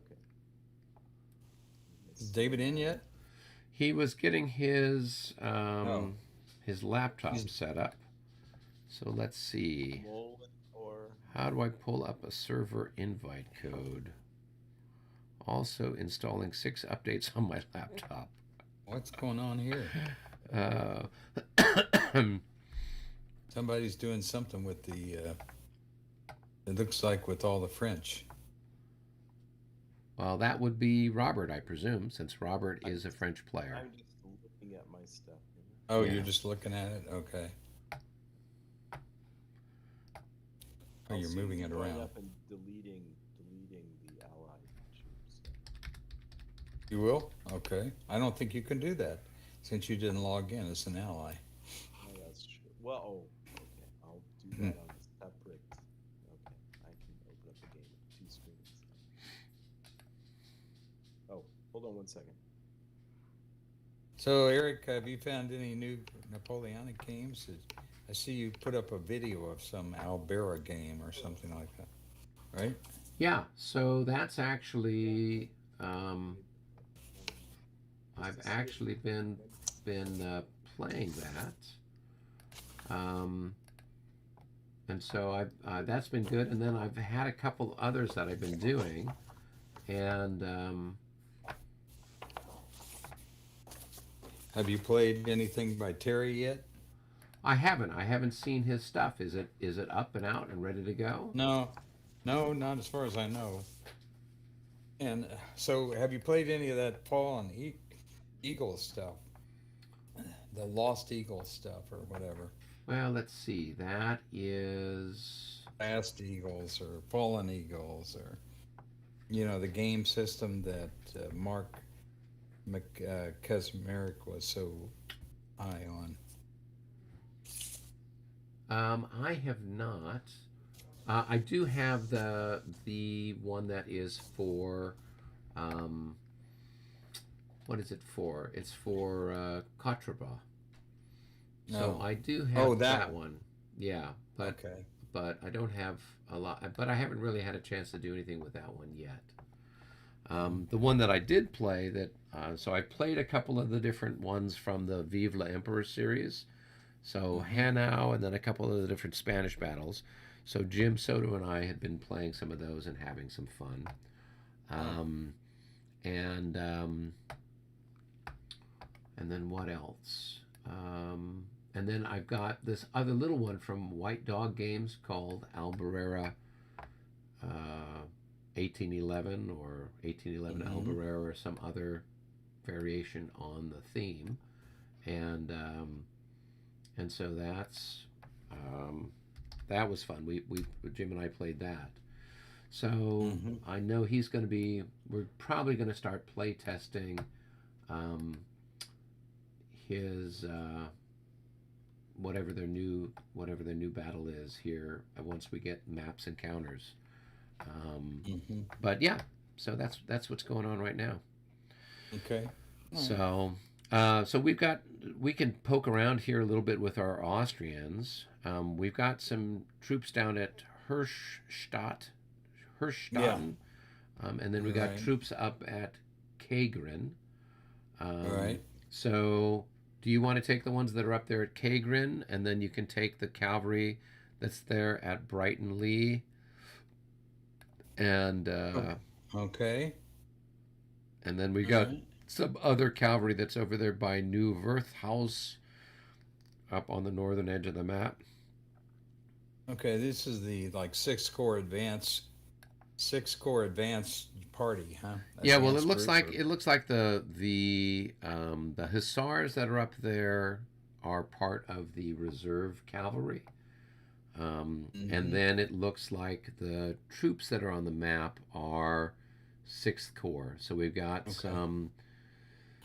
Okay. Is Let's see David in now. yet? He was getting Oh, his laptop he's set up. So let's see. Mullen or How do I pull up a server invite code? Also installing 6 updates on my laptop. what's going on here? Uh, Somebody's doing something with the. It looks like with all the French. well, that would be Robert, I presume, since Robert I'm is a just French player. I'm just looking at my stuff here. Oh, you're Yeah. just looking at it. Okay. Oh, I'll you're soon moving be it going around. up and deleting the allied troops. You will? Okay. I don't think you can do that since you didn't log in as an ally. Oh, that's true. Well, oh, okay. I'll do Hmm. that on a separate. Okay, I can open up the game with 2 screens. Oh, hold on 1 second. So, Eric, have you found any new Napoleonic games? I see you put up a video of some Albera game or something like that, right? Yeah, so that's actually um, Just I've to see if actually been when been playing that, um, and so I've that's been good. And then I've had a couple others that I've been doing, and Have you played anything by Terry yet? I haven't seen his stuff. Is it up and out and ready to go? No, no, not as far as I know. And so, have you played any of that Fallen Eagle stuff, the Lost Eagle stuff, or whatever? Well, let's see. That is Last Eagles or Fallen Eagles, or the game system that Mark Kaczmarek was so high on. I have not. I do have the one that is for um, what is it for? It's for Kotraba. So No. I do Oh, have that that one. one. Yeah, Okay. but I don't have a lot. But I haven't really had a chance to do anything with that one yet. The Okay. one that I did play that so I played a couple of the different ones from the Vive la Emperor series. So Hmm. Hanau and then a couple of the different Spanish battles. So Jim Soto and I had been playing some of those and having some fun. Oh, Um, and and then what else? And then I've got this other little one from White Dog Games called Albarera uh, 1811 or 1811 hmm, Albarera or some other variation on the theme. And and so um, that was fun. We Jim and I played that. So hmm. I know he's going to be. We're probably going to start play testing um, his whatever their new battle is here once we get maps and counters. Hmm. But yeah, so that's what's going on right now. Okay. All right. So so we can poke around here a little bit with our Austrians. We've got some troops down at Yeah. Hirschstatten, and then we got Right. troops up at Kagrin. All Um, right. so, do you want to take the ones that are up there at Kagrin, and then you can take the cavalry that's there at Brighton Lee, and Okay. Okay. and then we All got right. some other cavalry that's over there by New Verthaus, up on the northern edge of the map. Okay. This is the like six core advance party, huh? Yeah, well, Advanced group or. it looks like the hussars that are up there are part of the reserve cavalry. And Hmm. then it looks like the troops that are on the map are Sixth Corps. So we've got Okay.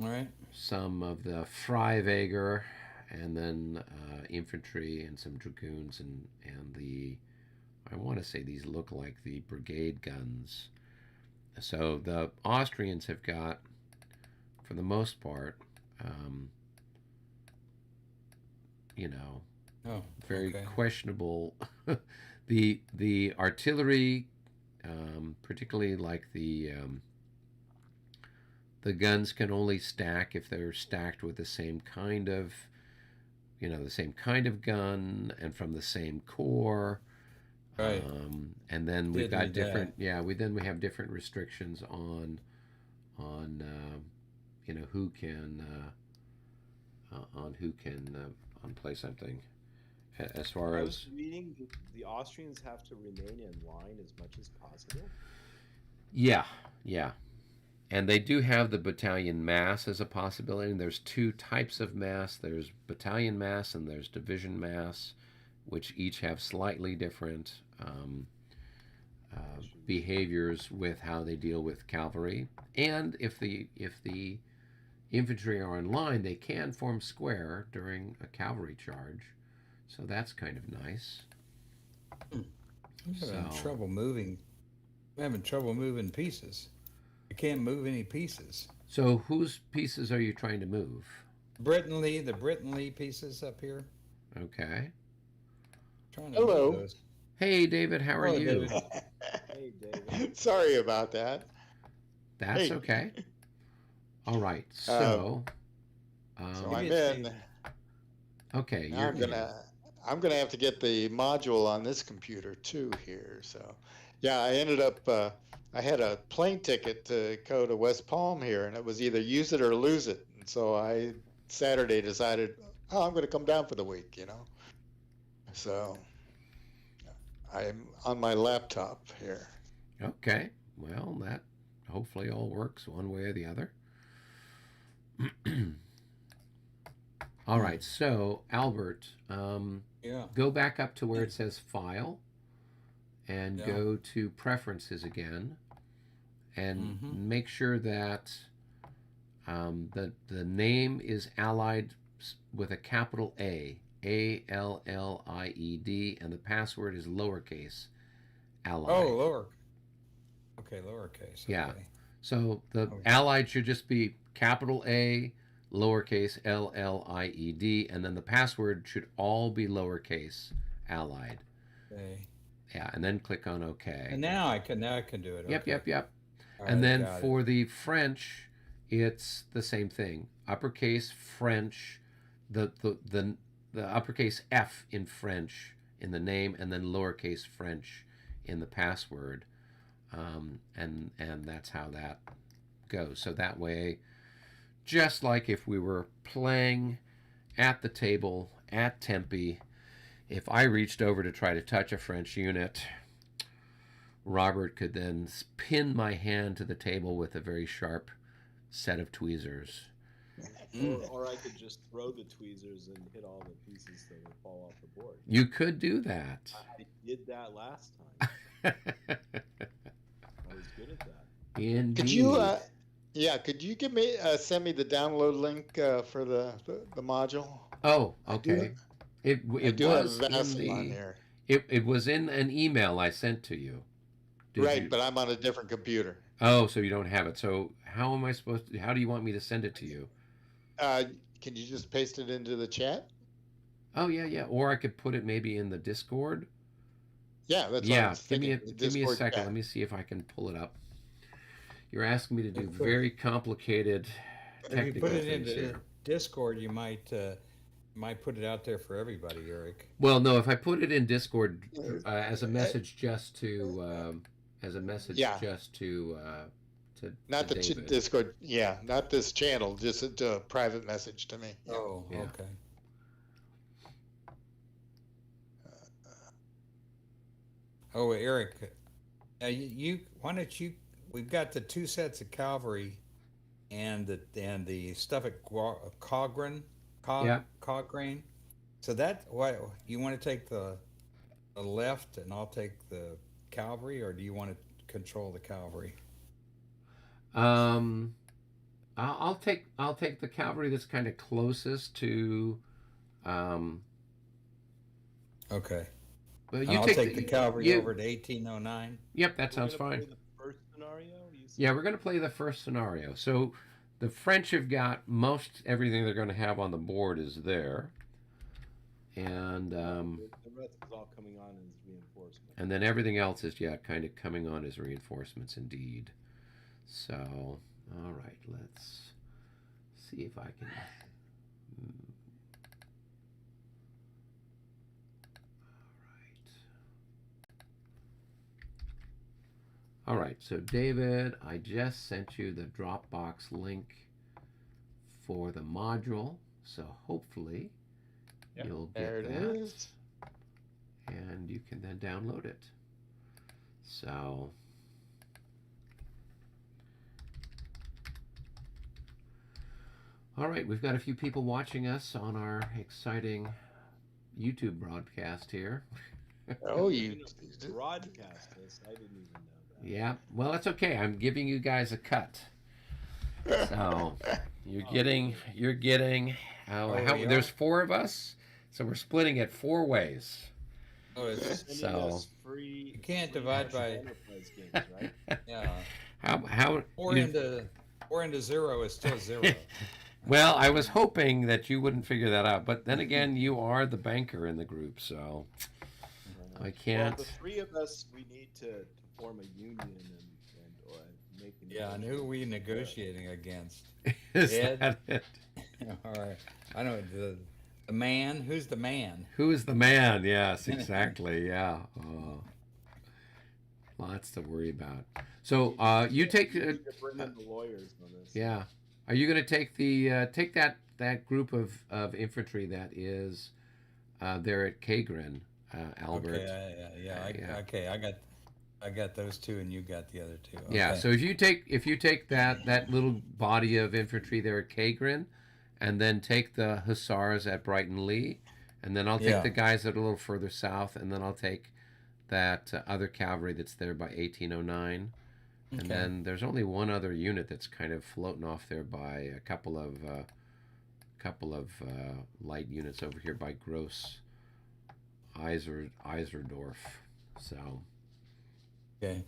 All right. some of the Freiwäger, and then infantry and some dragoons and the I want to say these look like the brigade guns. So the Austrians have got, for the most part, um, you know, Oh, very okay. questionable. The artillery particularly like the guns can only stack if they're stacked with the same kind of, the same kind of gun and from the same core. Right. And then we've Did got read different, that. we have different restrictions on who can on play something. As far I was as reading the Austrians have to remain in line as much as possible. yeah, yeah, and they do have the battalion mass as a possibility. And there's two types of mass. There's battalion mass and there's division mass, which each have slightly different behaviors with how they deal with cavalry. And if the infantry are in line, they can form square during a cavalry charge. So that's kind of nice. I'm having So trouble moving. I'm having trouble moving pieces. I can't move any pieces. so whose pieces are you trying to move? The Britton Lee pieces up here. Okay. Trying to move Hello. those. Hey David, how are Hello, you? David. Hey, David. Sorry about that. That's Hey. okay. All right. So Um, I'm Give me a in. seat. okay, Now you're I'm gonna have to get the module on this computer too here. So yeah, I ended up I had a plane ticket to go to West Palm here, and it was either use it or lose it. And so I Saturday decided, oh, I'm gonna come down for the week. So I'm on my laptop here. okay. Well, that hopefully all works one way or the other. All right. So Albert, Yeah. go back up to where it says File, and Yeah. go to Preferences again, and make sure that the name is allied with a capital ALLIED, and the password is lowercase allied. Oh, lower. Okay, lowercase. Yeah. Okay. So the Okay. allied should just be capital A, lowercase LLIED, and then the password should all be lowercase allied. Okay. Yeah, and then click on OK. And now I can do it. Yep, Okay. yep. All And right, then got it. for the French, it's the same thing. Uppercase French, the uppercase F in French in the name, and then lowercase French in the password, and that's how that goes. So that way, just like if we were playing at the table at Tempe, if I reached over to try to touch a French unit, Robert could then pin my hand to the table with a very sharp set of tweezers. Or I could just throw the tweezers and hit all the pieces that would fall off the board. You could do that. I did that last time. I was good at that. Indeed. Could you could you give me send me the download link for the module? Oh, I do- okay. It I do have was in Vassal on here. it was in an email I sent to you. Did Right, you- but I'm on a different computer. Oh, so you don't have it. So how am I supposed to? How do you want me to send it to you? Can you just paste it into the chat? Oh yeah. Or I could put it maybe in the Discord. Yeah, that's what I Yeah. was Give me a thinking, the give me a Discord second. chat. Let me see if I can pull it up. You're asking me to do Of course. very complicated If you technical put it things into here. Discord, you might put it out there for everybody, Eric. Well, no. If I put it in Discord as a message, just to Yeah. to Not the David. Discord. Yeah, not this channel. Just a private message to me. Oh, Yeah. okay. Oh, Eric, why don't you? We've got the two sets of Calvary, and the stuff at Cogran, Yeah. Cochrane. So that why you want to take the left, and I'll take the Calvary, or do you want to control the Calvary? I'll take the cavalry that's kind of closest to. Okay. Well, And you I'll take the Calvary you- over to 1809. Yep, that We're sounds gonna fine. play the first scenario. You said? Yeah, we're going to play the first scenario. So the French have got most everything they're going to have on the board is there. And The rest is all coming on as reinforcements. reinforcement. And then everything else is, yeah, kind of coming on as reinforcements indeed. So, all right, let's see if I can. All right, so David, I just sent you the Dropbox link for the module, so hopefully you'll There get it that, is. and you can then download it. So, all right, we've got a few people watching us on our exciting YouTube broadcast here. Oh, You know, broadcast this. I didn't even know that. Yeah, well, that's okay. I'm giving you guys a cut. So you're getting there's 4 of us, so we're splitting it 4 ways. Oh, it's, Sending So us free. you can't free divide by enterprise games, right? yeah. how 4 you- into 0 is still 0. well, I was hoping that you wouldn't figure that out, but then again, you are the banker in the group, so I can't. Well, the 3 of us, we need to form a union and make. Yeah, and who are we negotiating against? Is Ed? that it? All right, I know the man. Who's the man? Who's the man? Yes, exactly. Yeah. Lots to worry about. So you take. We need to bring in the lawyers on this. Yeah. Are you going to take the take that group of infantry that is there at Kagrin, Albert? Okay, Yeah. Okay, I got those 2, and you got the other 2. Okay. Yeah. So if you take that little body of infantry there at Kagrin, and then take the hussars at Brighton Lee, and then I'll take the guys that are a little further south, and then I'll take that other cavalry that's there by 1809. And then there's only one other unit that's kind of floating off there by a couple of light units over here by Gross Eiserdorf. So, Okay.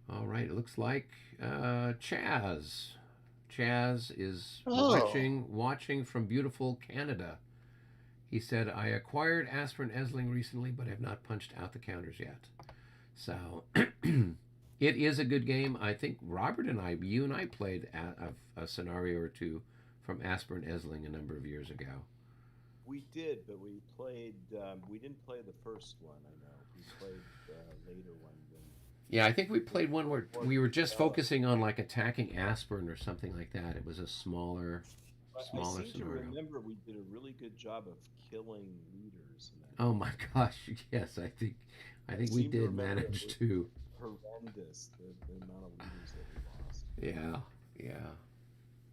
all right, it looks like Chaz is Oh. watching from beautiful Canada. He said, I acquired Aspern-Essling recently, but have not punched out the counters yet. So it is a good game. I think Robert and you and I played a scenario or 2 from Aspern-Essling a number of years ago. We did, but we played. We didn't play the first one. I know we played later one. Yeah, I think we played one where we were just focusing on like attacking Aspern or something like that. It was a smaller I seem to scenario. remember we did a really good job of killing leaders. In that. Oh my gosh! Yes, I think we seem to did remember manage it was to. Horrendous the amount of leaders that we lost. Yeah.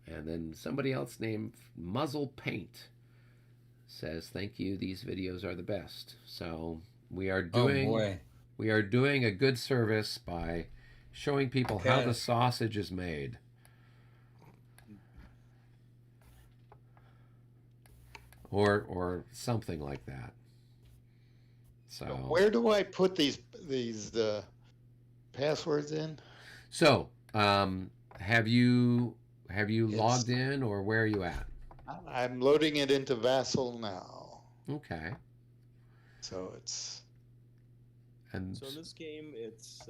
And then somebody else named Muzzle Paint says, "Thank you. These videos are the best." So we are doing. Oh boy. We are doing a good service by showing people how the sausage is made. Or something like that. So Where do I put these passwords in? So have you logged in, or where are you at? I'm loading it into Vassal now. Okay. So it's And So in this game, it's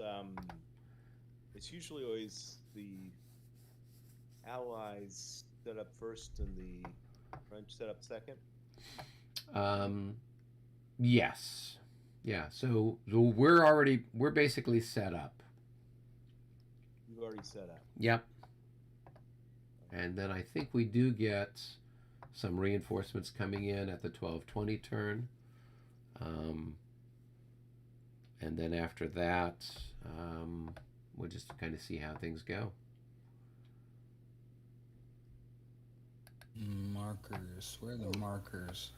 usually always the Allies set up first and the French set up second. yes. Yeah. So we're basically set up. You've already set up. Yep. And then I think we do get some reinforcements coming in at the 12-20 turn. And then after that, we'll just kind of see how things go. Markers. Where are the markers?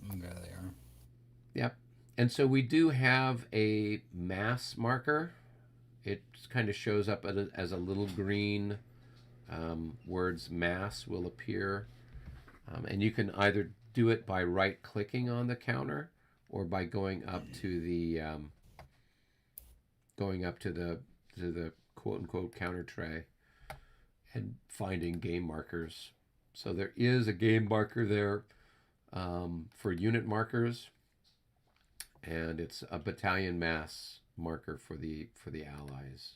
Oh, there they are. Yep. And so we do have a mass marker. It kind of shows up as a little green words mass will appear. And you can either do it by right-clicking on the counter or by going up to the quote-unquote counter tray and finding game markers. So there is a game marker there for unit markers. and it's a battalion mass marker for the Allies.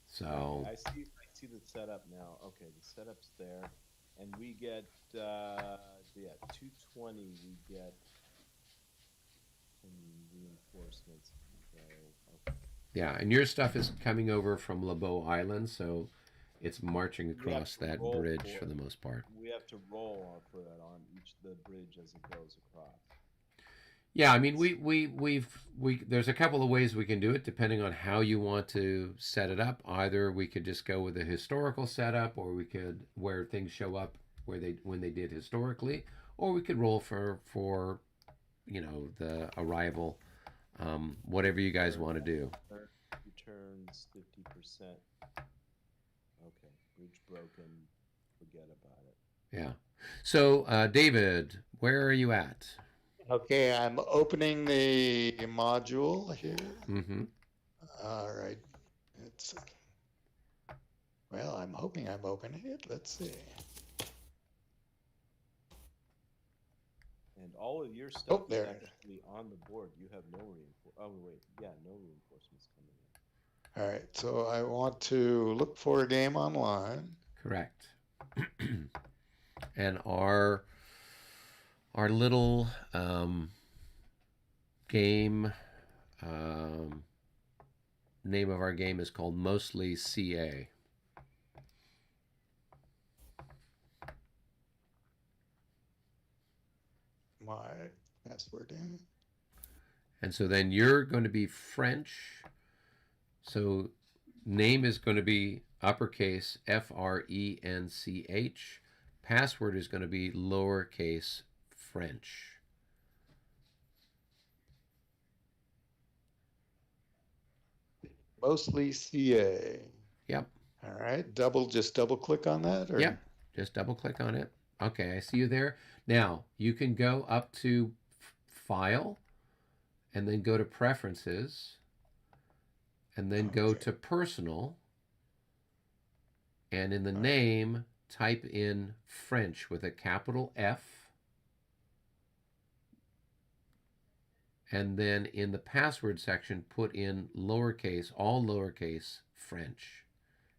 So I see the setup now. Okay, the setup's there, and we get 220. We get some reinforcements. So, okay. yeah, and your stuff is coming over from Lebeau Island, so it's marching We have across to that roll bridge for the most part. We have to roll for that on the bridge as it goes across. Yeah, I mean, there's a couple of ways we can do it depending on how you want to set it up. Either we could just go with a historical setup, or we could where things show up when they did historically, or we could roll for the arrival, whatever you guys want to do. Returns 50%. Okay, bridge broken. Forget about it. Yeah. So, David, where are you at? Okay, I'm opening the module here. Mm-hmm. All right. Well, I'm hoping I'm opening it. Let's see. And all of your stuff is there. actually on the board. You have no reinforcements. Oh, wait. Yeah, no reinforcements coming in. All right, so I want to look for a game online. Correct. And our little game name of our game is called Mostly CA. My password in. And so then you're going to be French. So name is going to be uppercase FRENCH. Password is going to be lowercase French. Mostly CA. Yep. All right. Just double click on that? Or? Yep. Just double click on it. Okay, I see you there. Now, you can go up to File, and then go to Preferences, and then go to Personal, and in the name, type in French with a capital F, and then in the password section, put in lowercase, all lowercase, French,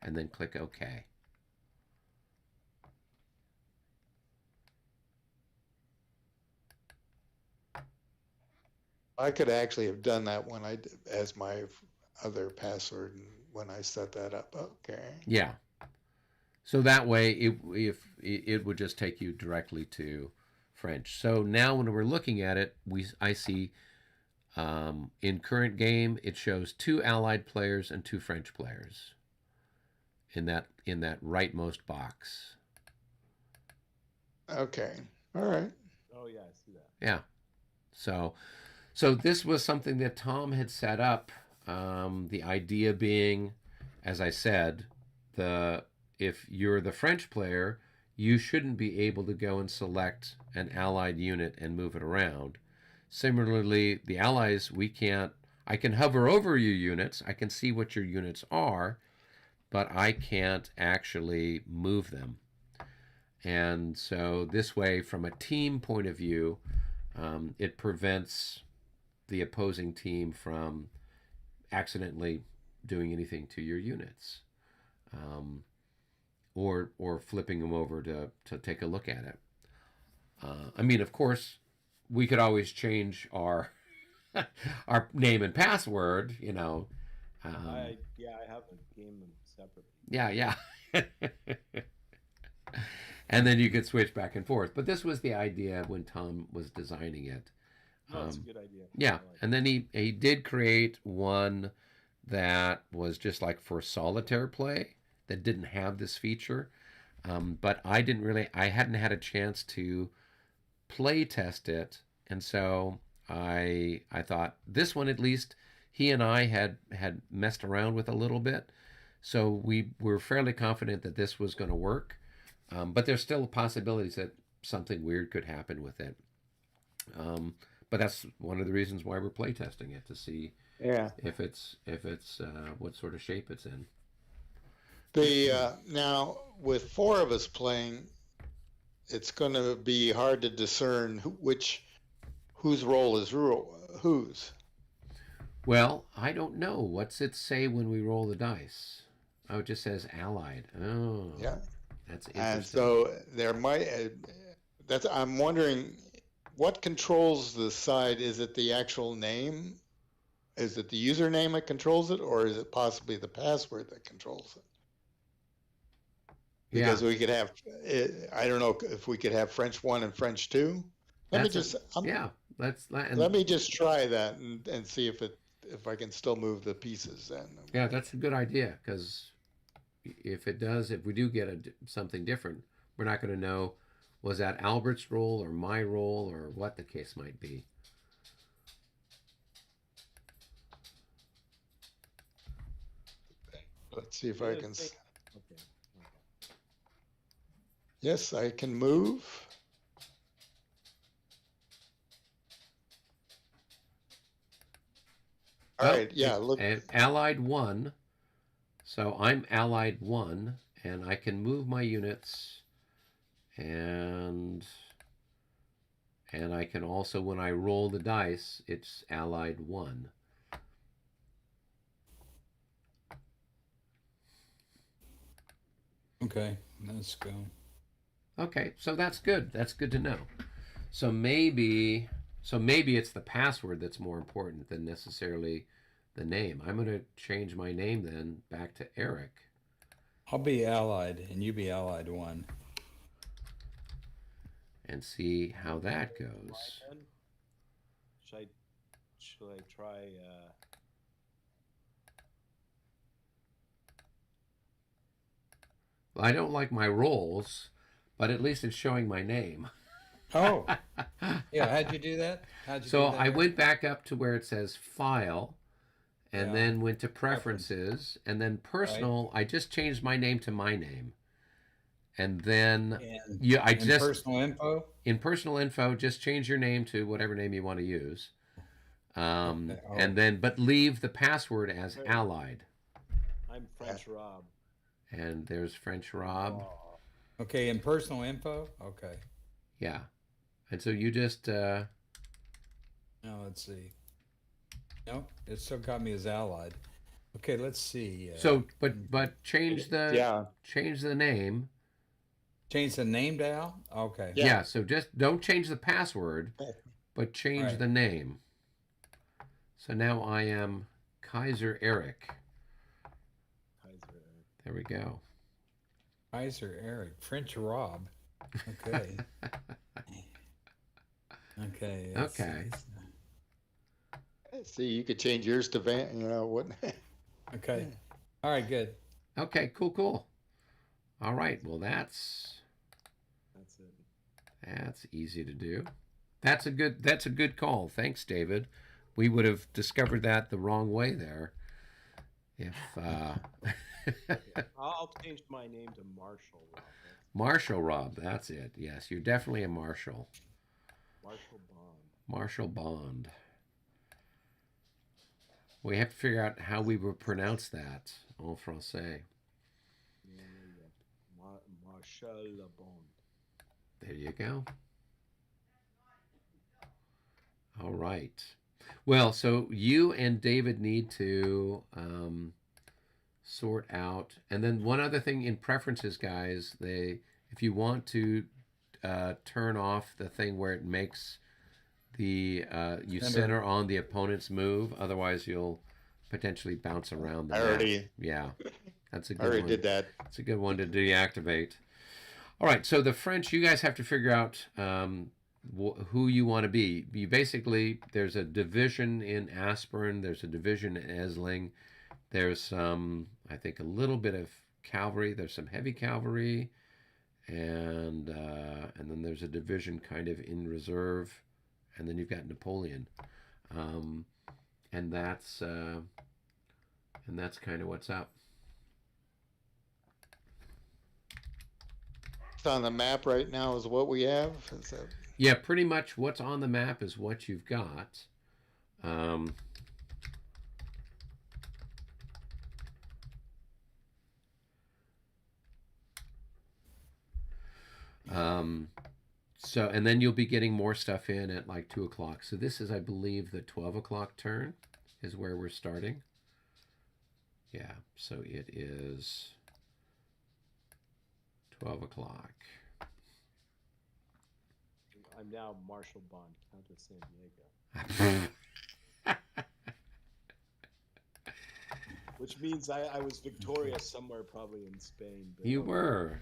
and then click OK. I could actually have done that when I did, as my other password when I set that up. Okay. Yeah. So that way, it would just take you directly to French. So now when we're looking at it, I see in current game it shows 2 Allied players and 2 French players in that rightmost box. Okay. All right. Oh yeah, I see that. Yeah. So this was something that Tom had set up. The idea being, as I said, if you're the French player, you shouldn't be able to go and select an Allied unit and move it around. Similarly, the Allies, I can hover over your units, I can see what your units are, but I can't actually move them. And so this way, from a team point of view, it prevents the opposing team from accidentally doing anything to your units, or flipping them over to take a look at it. I mean, of course, we could always change our our name and password. I have a game separately. Yeah. And then you could switch back and forth. But this was the idea when Tom was designing it. No, that's a good idea. Yeah, like and then he did create one that was just like for solitaire play that didn't have this feature. But I hadn't had a chance to play test it, and so I thought this one, at least he and I had messed around with a little bit, so we were fairly confident that this was going to work. But there's still possibilities that something weird could happen with it. But that's one of the reasons why we're playtesting it, to see if it's what sort of shape it's in. Now with 4 of us playing, it's going to be hard to discern whose role is whose. Well, I don't know. What's it say when we roll the dice? Oh, it just says allied. Oh, Yeah. that's interesting. And so there might, I'm wondering what controls the side. Is it the actual name? Is it the username that controls it, or is it possibly the password that controls it? Because we could have, I don't know if we could have French 1 and French 2. Let me just try that and see if I can still move the pieces then. Yeah, that's a good idea, because if we do get something different, we're not going to know, was that Albert's role or my role or what the case might be. Let's see if I can. Okay. Yes, I can move. All right, yeah, look. And Allied 1. So I'm Allied 1, and I can move my units, and I can also, when I roll the dice, it's Allied 1. Okay, let's go. Okay, so that's good. That's good to know. So maybe it's the password that's more important than necessarily the name. I'm going to change my name then back to Eric. I'll be Allied, and you be Allied 1. And see how that goes. Should I try? Well, I don't like my rolls, but at least it's showing my name. Oh, yeah. How'd you do that? So I went back up to where it says File, and then went to Preferences, and then Personal. Right. I just changed my name to my name, and then Personal Info. In Personal Info, just change your name to whatever name you want to use, and then but leave the password as Allied. I'm French Rob. And there's French Rob. Oh. Okay, in Personal Info? Okay. Yeah. And so you just... Now, let's see. No, it still got me as Allied. Okay, let's see. So, but change the... Change the name. Change the name to Al? Okay. Yeah, so just don't change the password, but change the name. So now I am Kaiser Eric. There we go. Kaiser Eric, French Rob. Okay. Okay. Okay. See, you could change yours to Van. What? Okay. All right. Good. Okay. Cool. All right. Well, that's it. That's easy to do. That's a good call. Thanks, David. We would have discovered that the wrong way there. If I'll change my name to Marshall Rob. Marshall Rob, that's it. Yes, you're definitely a Marshall. Marshall Bond. We have to figure out how we would pronounce that en français. Marshall Bond. There you go. All right. Well, so you and David need to sort out, and then one other thing in preferences, guys, if you want to turn off the thing where it makes the you center on the opponent's move, otherwise you'll potentially bounce around the map. Yeah, that's a good one. I already did that. It's a good one to deactivate. All right, so the French, you guys have to figure out who you want to be. You basically, there's a division in Aspern, there's a division in Essling, there's some, I think, a little bit of cavalry, there's some heavy cavalry, and then there's a division kind of in reserve, and then you've got Napoleon, and that's kind of what's up. On the map right now is what we have. Yeah, pretty much what's on the map is what you've got. So, and then you'll be getting more stuff in at like 2 o'clock. So this is, I believe, the 12 o'clock turn is where we're starting. Yeah, so it is 12 o'clock. I'm now Marshal Bond, Count of San Diego. Which means I was victorious somewhere, probably in Spain. But You were.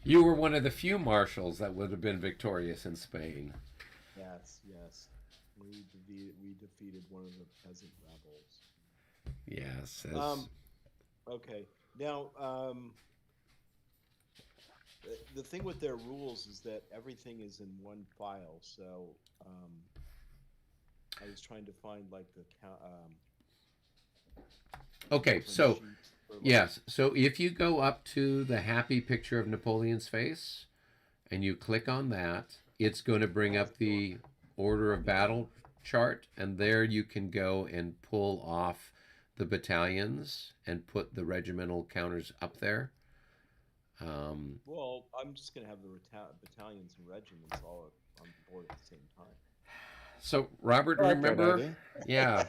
You were one of the few marshals that would have been victorious in Spain. Yes, yes. We defeated one of the peasant rebels. Yes. Okay. Now, the thing with their rules is that everything is in one file. So I was trying to find like the Okay, different so sheets for, like, yes, so if you go up to the happy picture of Napoleon's face and you click on that, it's going to bring up the order of battle chart, and there you can go and pull off the battalions and put the regimental counters up there. Well, I'm just going to have the battalions and regiments all on board at the same time. So, Robert, I like that remember? idea. Yeah,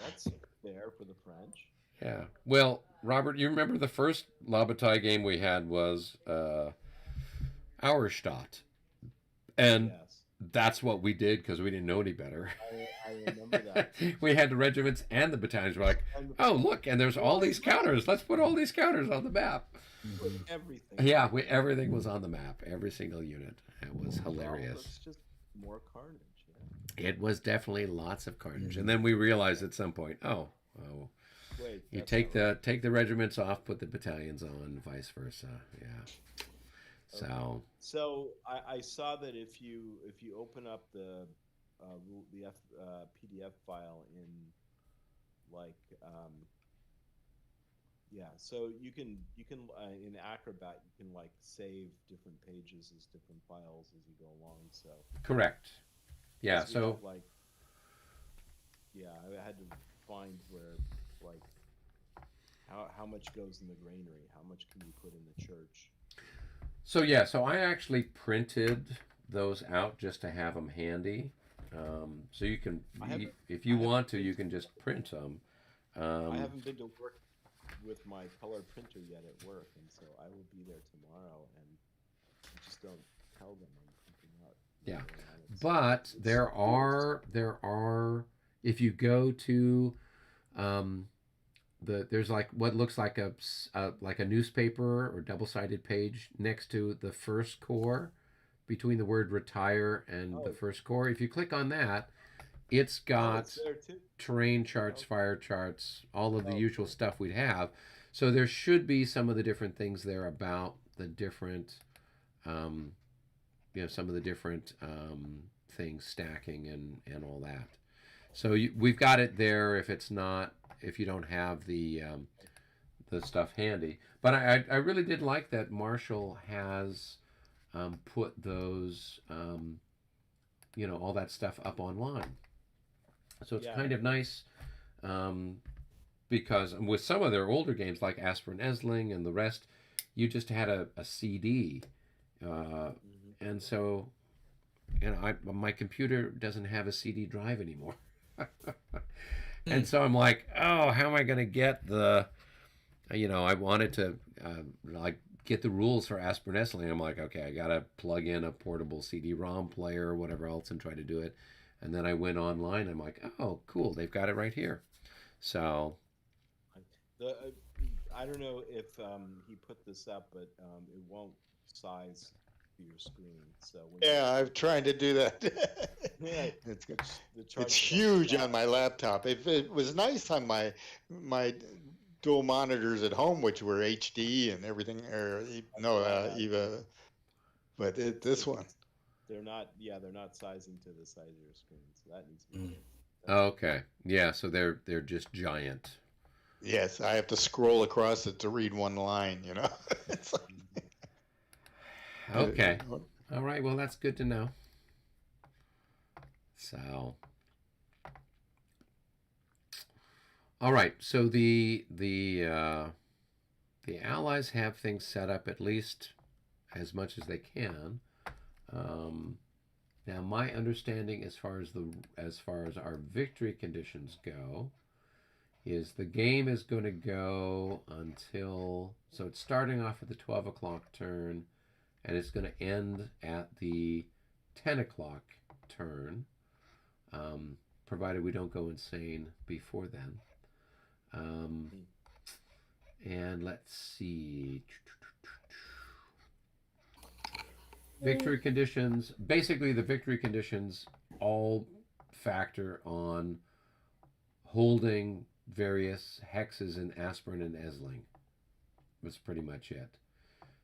That's fair for the French. yeah. Well, Robert, you remember the first La Bataille game we had was Auerstadt. And Yes, that's what we did because we didn't know any better. I remember that. We had the regiments and the battalions. We're like, And oh, look, and there's all these counters. Let's put all these counters on the map. everything. Yeah, everything was on the map, every single unit. It was Well, hilarious. it's just more carnage. Yeah. It was definitely lots of carnage. And then we realized at some point, oh, Wait, you that's take not right. the regiments off, put the battalions on, vice versa. Yeah. So So I saw that if you open up the PDF file in like yeah, so you can in Acrobat you can like save different pages as different files as you go along. So correct. Yeah. because we So have, like, yeah, I had to find where like how much goes in the granary, how much can you put in the church. so I actually printed those out just to have them handy. So you can, I haven't- if you I haven't want to, been- you can just print them. I haven't been to work with my color printer yet at work, and so I will be there tomorrow, and I just don't tell them I'm printing out. Yeah. It's- But it's there doable. are, if you go to, there's like what looks like a newspaper or double-sided page next to the first corps, between the word retire and the Oh. first corps. If you click on that, it's Oh, got it's there too. terrain charts, Oh. fire charts, all of the Oh, usual cool. stuff we'd have. So there should be some of the different things there about the different, some of the different things, stacking and all that. So we've got it there if it's not, if you don't have the stuff handy. But I really did like that Marshall has put those, all that stuff up online. So it's Yeah. kind of nice, because with some of their older games like Aspern-Essling and the rest, you just had a CD, and so my computer doesn't have a CD drive anymore, and so I'm like, oh, how am I going to get the, I wanted to like get the rules for Aspern-Essling. I'm like, okay, I got to plug in a portable CD-ROM player or whatever else and try to do it. And then I went online. I'm like, oh, cool. They've got it right here. So, I don't know if he put this up, but it won't size for your screen. So Yeah, I've tried to do that. Yeah. It's good. the chart It's huge on my laptop. If it was nice on my dual monitors at home, which were HD and everything, or no, Eva, but this one. they're not sizing to the size of your screen, so that needs to be fixed. okay. Yeah, so they're just giant. Yes, I have to scroll across it to read one line. It's like, Okay. All right. Well, that's good to know. So, all right. So the Allies have things set up at least as much as they can. Now, my understanding as far as our victory conditions go is the game is going to go until, so it's starting off at the 12 o'clock turn, and it's going to end at the 10 o'clock turn, provided we don't go insane before then. And let's see. Victory conditions. Basically, the victory conditions all factor on holding various hexes in Aspern and Essling. That's pretty much it.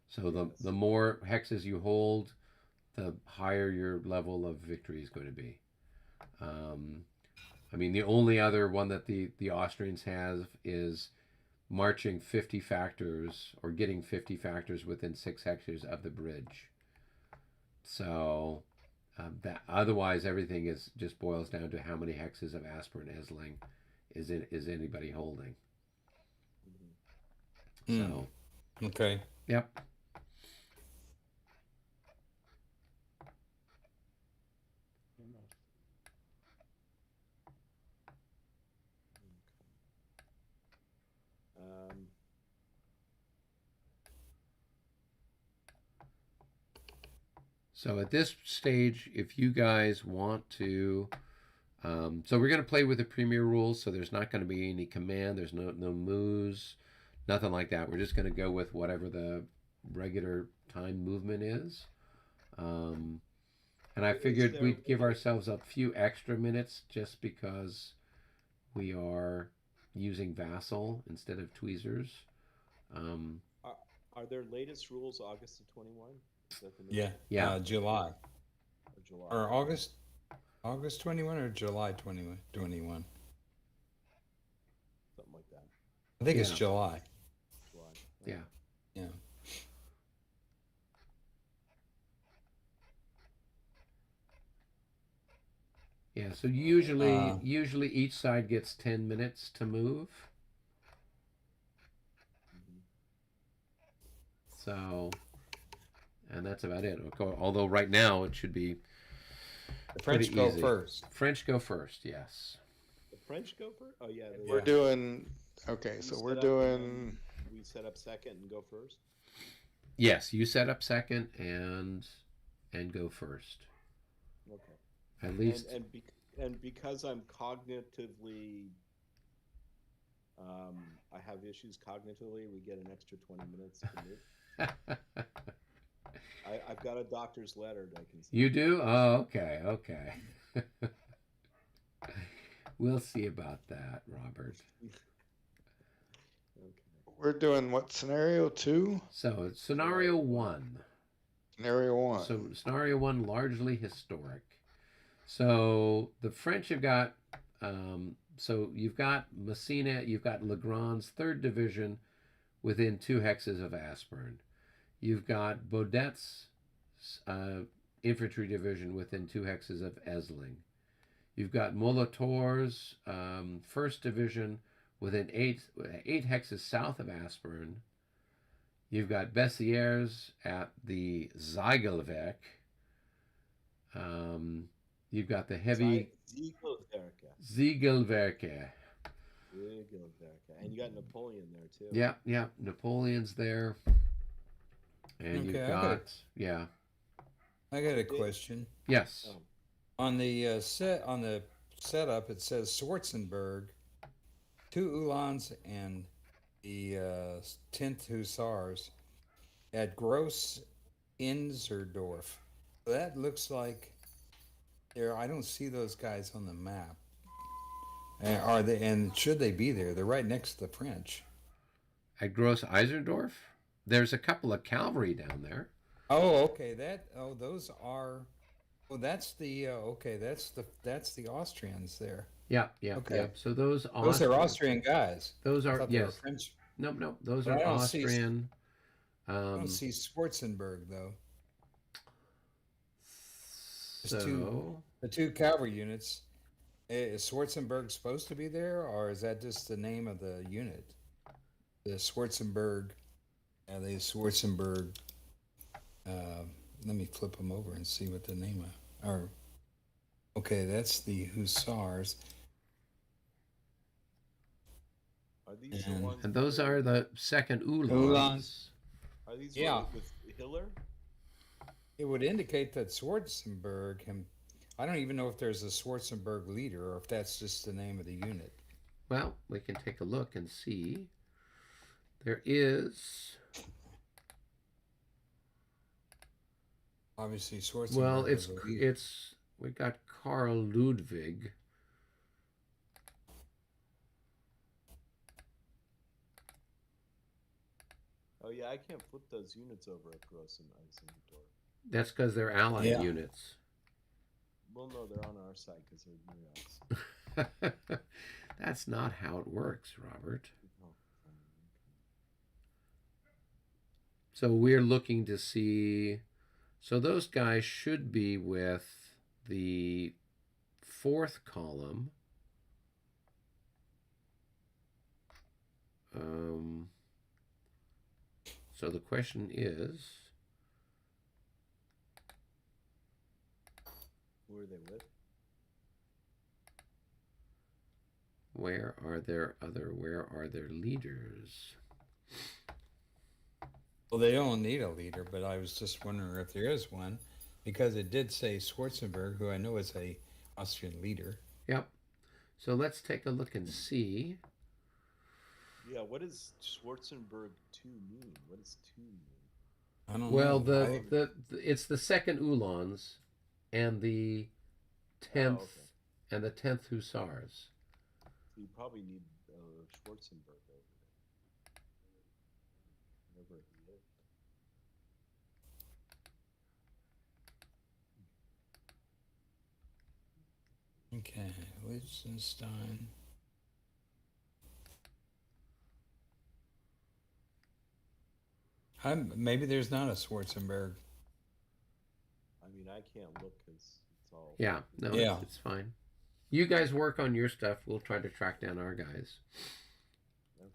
So the more hexes you hold, the higher your level of victory is going to be. I mean, the only other one that the Austrians have is marching 50 factors or getting 50 factors within 6 hectares of the bridge. So that otherwise everything is just boils down to how many hexes of Aspern-Essling is anybody holding. So okay. Yep. So at this stage, if you guys want to, so we're going to play with the premier rules. So there's not going to be any command. There's no moves, nothing like that. We're just going to go with whatever the regular time movement is. And I figured we'd give ourselves a few extra minutes just because we are using vassal instead of tweezers. Are their latest rules August of 21? Yeah. July. July. Or August 21 or July 21? Something like that. I think it's July. Yeah. Yeah. Yeah, so usually each side gets 10 minutes to move. So, and that's about it. Although right now it should be the French go easy. first. French go first, yes. The French go first? Oh, yeah. We're doing, okay, so we're doing... We set up second and go first? Yes, you set up second and go first. Okay. At least... And because I'm cognitively... I have issues cognitively, we get an extra 20 minutes to move. I've got a doctor's letter that I can see. You do? Oh, okay. We'll see about that, Robert. Okay. We're doing what, scenario 2? So it's scenario 1. Scenario 1. So scenario 1, largely historic. So the French have got, so you've got Messina, you've got Legrand's 3rd Division within 2 hexes of Aspern. You've got Baudet's infantry division within 2 hexes of Essling. You've got Molitor's 1st Division within 8 hexes south of Aspern. You've got Bessieres at the Ziegelwerk. You've got the heavy Ziegelwerke. And you got Napoleon there too. Yeah. Napoleon's there. And you've got, I got a question. Yes. On the setup, it says Schwarzenberg, 2 Uhlans, and the 10th Hussars at Gross Inzerdorf. That looks like I don't see those guys on the map. Are they? And should they be there? They're right next to the French. At Gross Eiserdorf, there's a couple of cavalry down there. Oh, okay. Those are. Oh, that's the. Okay, that's the Austrians there. Yeah. Okay. Yeah. So those are Austrian guys. Those are yes. French. No. Those are Austrian. I don't see Schwarzenberg though. So the 2 cavalry units. Is Schwarzenberg supposed to be there, or is that just the name of the unit? The Schwarzenberg let me flip them over and see what the name of. Or okay, that's the Hussars. Are these the And- ones? And those are the second Uhlans. Uhlans. Are these Yeah. with Hiller? It would indicate that Schwarzenberg, I don't even know if there's a Schwarzenberg leader or if that's just the name of the unit. Well, we can take a look and see. There is. Obviously, Schwarzenberg. Well, was a leader. we got Karl Ludwig. Oh yeah, I can't flip those units over at Gross and Eisenhüttel. That's because they're allied Yeah. units. Well, no, they're on our side because they're near us. That's not how it works, Robert. Oh, So we're looking to see. So those guys should be with the fourth column. So the question is, who are they with? where are their leaders? Well, they don't need a leader, but I was just wondering if there is one, because it did say Schwarzenberg, who I know is a Austrian leader. Yep. So let's take a look and see. Yeah, what does Schwarzenberg 2 mean? What does 2 mean? I don't Well, know. it's the second Uhlans and the 10th and the 10th Hussars. So you probably need Schwarzenberg over there. Wherever he is. Okay, Liechtenstein. Maybe there's not a Schwarzenberg. I mean, I can't look because it's all. Yeah, no, Yeah. It's fine. You guys work on your stuff. We'll try to track down our guys. Okay.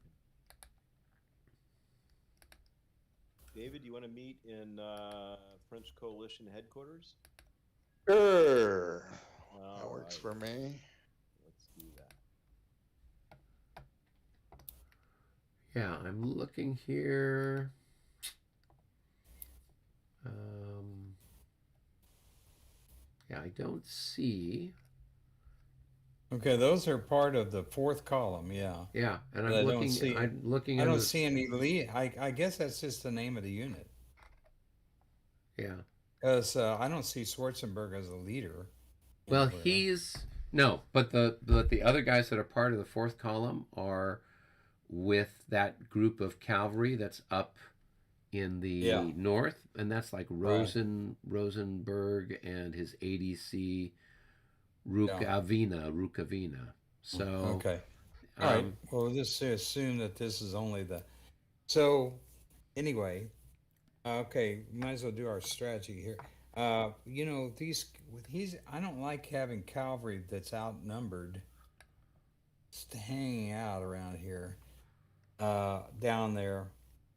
David, you want to meet in French Coalition headquarters? Sure. That All works right. for me. Let's do that. Yeah, I'm looking here. Yeah, I don't see. Okay, those are part of the fourth column. Yeah, Yeah, and But I I'm don't looking. see- I'm looking. I in don't the- see any lead. I guess that's just the name of the unit, Yeah. because I don't see Schwarzenberg as a leader. Well, anywhere. he's no, but the other guys that are part of the fourth column are with that group of cavalry that's up in the Yeah. north, and that's like Rosenberg and his ADC Rukavina. So Okay. All right. Well, we'll just assume that this is only the. So, anyway, okay, might as well do our strategy here. You know, I don't like having cavalry that's outnumbered, just hanging out around here, down there.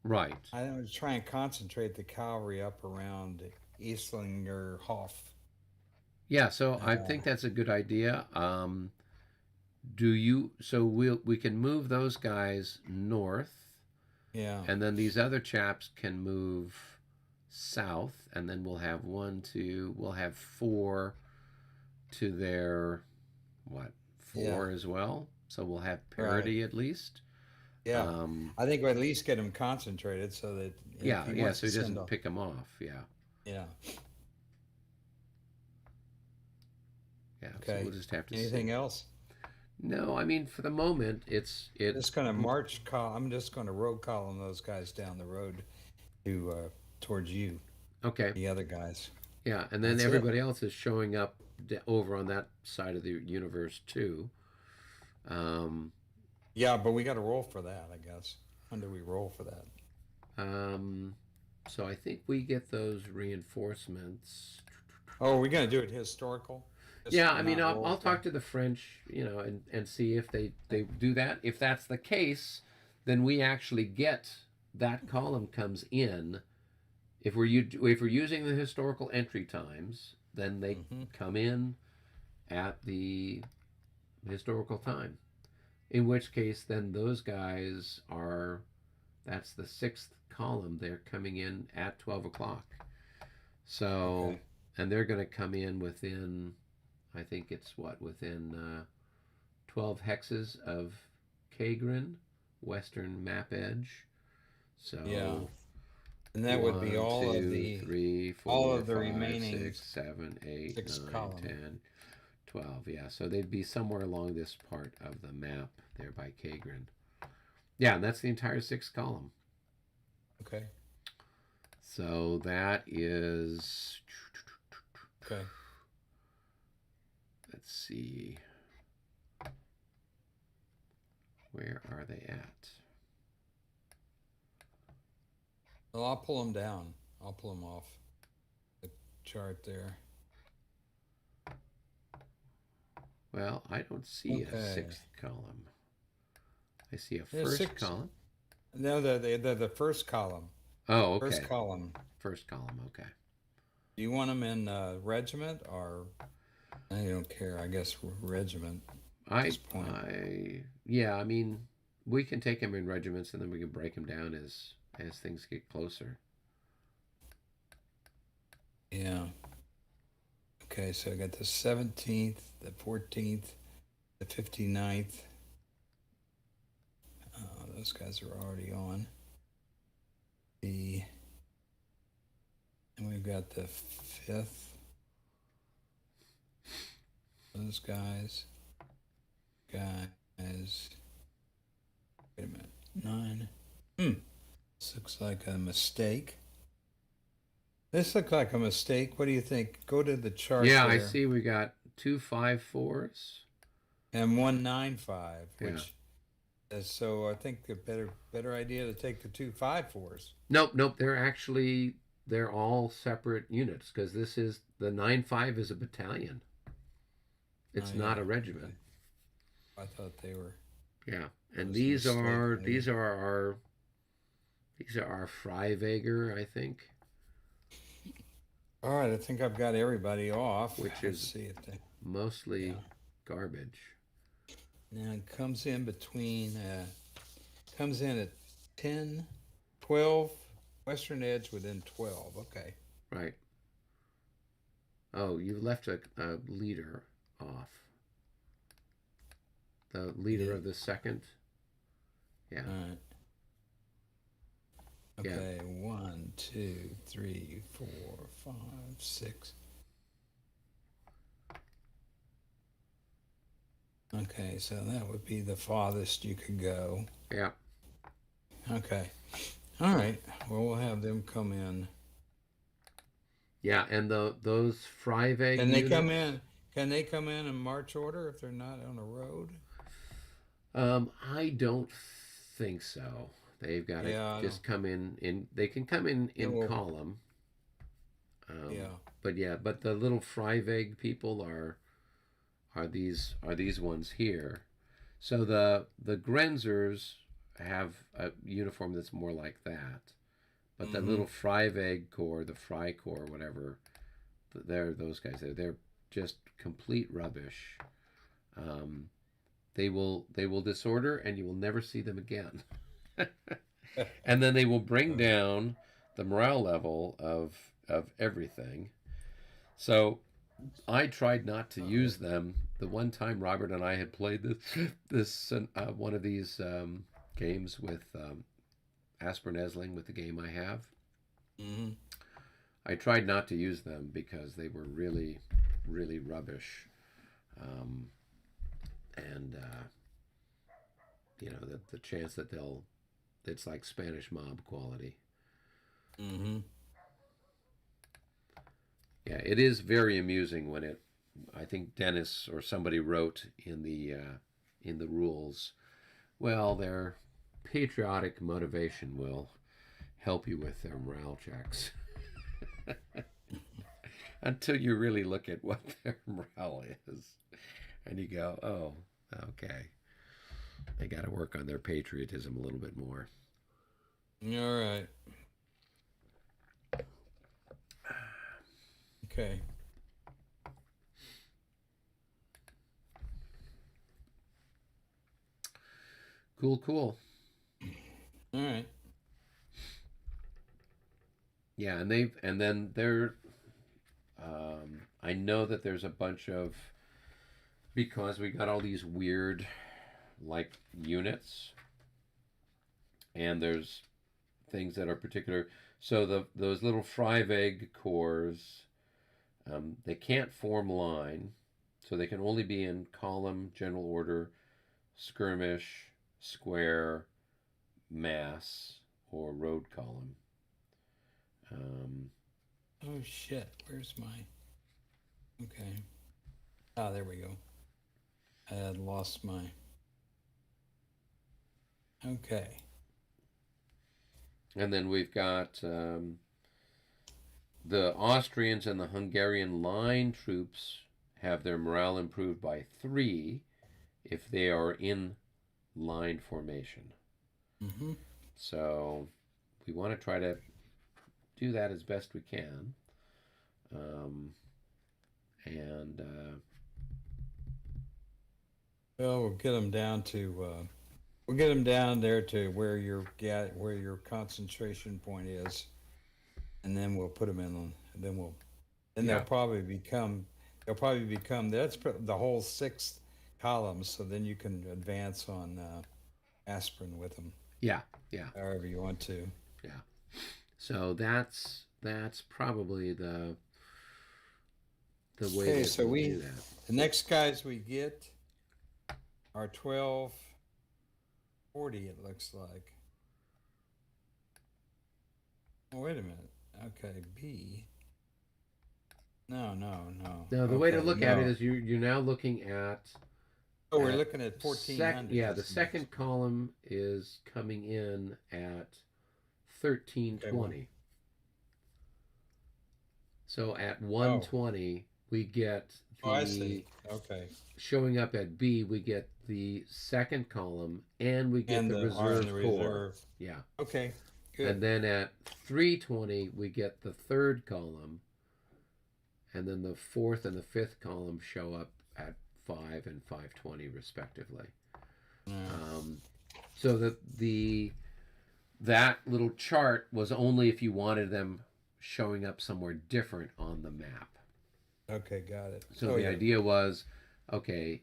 right. I would try and concentrate the cavalry up around Essling or Hof. Yeah, so I think that's a good idea. Do you? So we can move those guys north, Yeah. and then these other chaps can move south, and then we'll have we'll have 4 to their four as well. So we'll have parity at least. Yeah. I think we'll at least get him concentrated so that. if Yeah, he yeah. wants So to he doesn't send off- pick them off. Yeah, Yeah. yeah. Okay. So we'll just have to Anything see. else? No, I mean for the moment, it's Just going to I'm just going to road column those guys down the road to towards you, okay. the other guys. Yeah, and then That's it. everybody else is showing up over on that side of the universe too. Yeah, but we got to roll for that, I guess. When do we roll for that? So I think we get those reinforcements. Oh, are we going to do it historical? Just Yeah, I mean, not I'll roll for- talk to the French, and see if they do that. If that's the case, then we actually get that column comes in if we're using the historical entry times, then they come in at the historical time. In which case, then those guys are, that's the sixth column. They're coming in at 12 o'clock. So, Okay. and they're going to come in within, I think it's what, within 12 hexes of Kagrin, western map edge. So, Yeah. And that would be 1, all of 2, the 3, all 4, of the 5, remaining 6, 7, 8, six 9, column. 10, 12. Yeah, so they'd be somewhere along this part of the map there by Kagrin. Yeah, and that's the entire sixth column. Okay. So that is, Okay. let's see, where are they at? Well, I'll pull them down. I'll pull them off the chart there. Well, I don't see a Okay. sixth column. I see a There's first six. column. No, they're the first column. Oh, okay. First column. First column, okay. Do you want them in regiment or? I don't care. I guess regiment. This point. Yeah, I mean, we can take them in regiments and then we can break them down as things get closer. Yeah. Okay, so I got the 17th, the 14th, the 59th. Those guys are already on. And we've got the 5th. Those guys. Wait a minute. 9. This looks like a mistake. This looks like a mistake. What do you think? Go to the chart. Yeah, there. I see we got 2 5-4s. And 195, Yeah. which so I think a better idea to take the 2 5-4s. Nope. They're all separate units because this is the 9-5 is a battalion. It's Oh, not yeah. a regiment. I thought they were. Yeah, and was these are mistaken. these are our Freivager, I think, All right, I think I've got everybody off. Which Let's is- see if they. mostly Yeah. garbage. Now it comes in between. Comes in at 10, 12. Western edge within 12. Okay. Right. Oh, you left a leader off. The leader Yeah. of the second. Yeah. All right. Yeah. Okay, 1, 2, 3, 4, 5, 6. Okay, so that would be the farthest you could go. Yeah. Okay. All right. Well, we'll have them come in. Yeah, and those Freivager Can they units, come in? Can they come in march order if they're not on a road? I don't think so. They've got to Yeah, I just come in. They can come in well, column. Yeah. But the little Freivager people are these ones here. So the Grenzers have a uniform that's more like that, but the little Freivager Corps, the Fry Corps, whatever, they're those guys. They're just complete rubbish. They will disorder, and you will never see them again. And then they will bring down the morale level of everything. So I tried not to use them. The one time Robert and I had played this one of these games with Aspern-Essling, with the game I have, I tried not to use them because they were really, really rubbish. And the chance that it's like Spanish mob quality. Yeah, it is very amusing when I think Dennis or somebody wrote in the rules, well, their patriotic motivation will help you with their morale checks. Until you really look at what their morale is, and you go, oh, okay, they got to work on their patriotism a little bit more. All right. Okay. Cool, cool. All right. Yeah, and then there. I know that there's a bunch of, because we got all these weird like units, and there's things that are particular. So those little Freiweg cores, they can't form line, so they can only be in column, general order, skirmish, square, mass, or road column. Oh shit! Where's my? Okay. Ah, there we go. I had lost my. Okay. And then we've got the Austrians and the Hungarian line troops have their morale improved by 3 if they are in line formation. Mm-hmm. So we want to try to do that as best we can. And Well, we'll get them down to. We'll get them down there to where your concentration point is, and then we'll put them in. And then Yeah. they'll probably become. That's the whole 6th column. So then you can advance on aspirin with them. yeah, However you want to. yeah. So that's probably the way Okay, that so we do that. the next guys we get are 1240. It looks like. Oh, wait a minute. Okay, B. No. No, the way to Okay, look at it no. is you're now looking at. Oh, we're looking at 1400. Yeah, the That's second column is coming in at 1320. So at 120, we get the. Oh, I see. Okay. Showing up at B, we get the second column, and we get And the reserve corps. Yeah. Okay. Good. And then at 320, we get the third column, and then the fourth and the fifth column show up at 5 and 520 respectively. So that little chart was only if you wanted them showing up somewhere different on the map. Okay, got it. So the idea was, okay,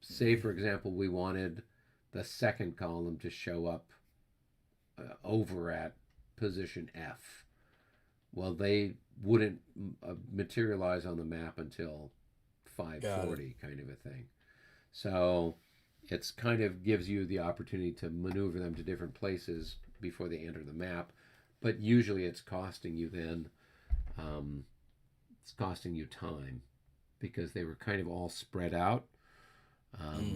say for example we wanted the second column to show up over at position F. Well, they wouldn't materialize on the map until 540, kind of a thing. So it's kind of gives you the opportunity to maneuver them to different places before they enter the map, but usually it's costing you then it's costing you time because they were kind of all spread out.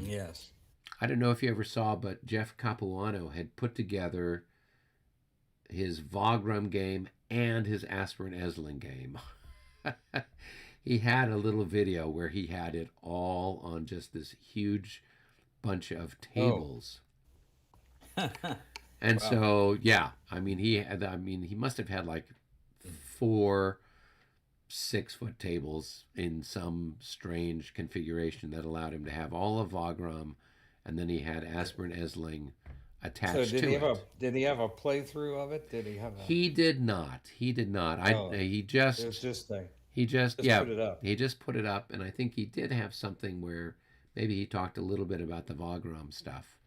Yes. I don't know if you ever saw, but Jeff Capuano had put together his Wagram game and his Aspern-Essling game. He had a little video where he had it all on just this huge bunch of tables. And Wow. so, yeah, he must have had like 4 6-foot tables in some strange configuration that allowed him to have all of Wagram, and then he had Aspern-Essling attached So to it. Did he have a playthrough of it? Did he have a? He did not. Oh, He it just was just a. he just Just yeah put it up. he just put it up, and I think he did have something where maybe he talked a little bit about the Wagram stuff,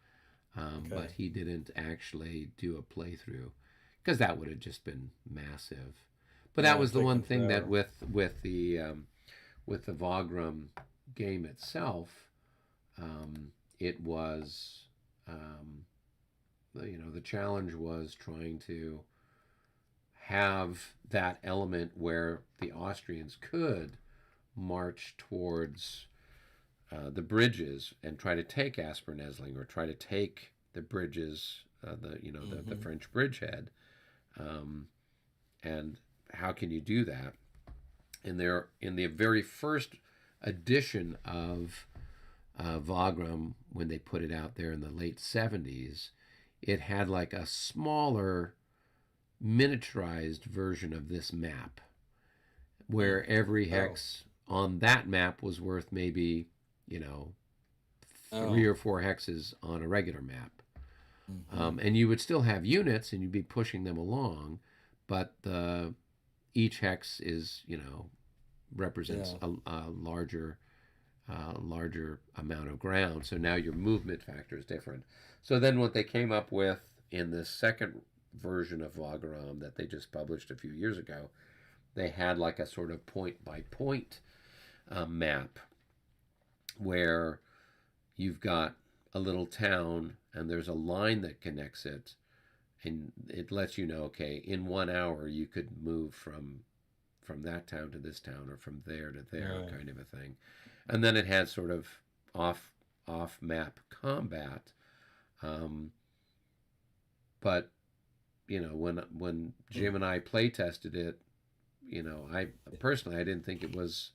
but Okay. he didn't actually do a playthrough because that would have just been massive. But that Yeah, was the one taken thing that forever. with the Wagram game itself, it was the challenge was trying to have that element where the Austrians could march towards the bridges and try to take Aspern-Essling or try to take the bridges, the French bridgehead, and how can you do that? In the very first edition of Wagram, when they put it out there in the late 70s, it had like a smaller miniaturized version of this map where every Oh. hex on that map was worth maybe, you know, Oh. 3 or 4 hexes on a regular map. Mhm. And you would still have units and you'd be pushing them along, but each hex is, you know, represents Yeah. a larger amount of ground. So now your movement factor is different. So then what they came up with in the second version of Wagram that they just published a few years ago, they had like a sort of point by point map where you've got a little town and there's a line that connects it, and it lets you know, okay, in 1 hour you could move from that town to this town or from there to there, Right. kind of a thing. And then it had sort of off map combat, um, but you know, when Jim and I play tested it, you know, I personally I didn't think it was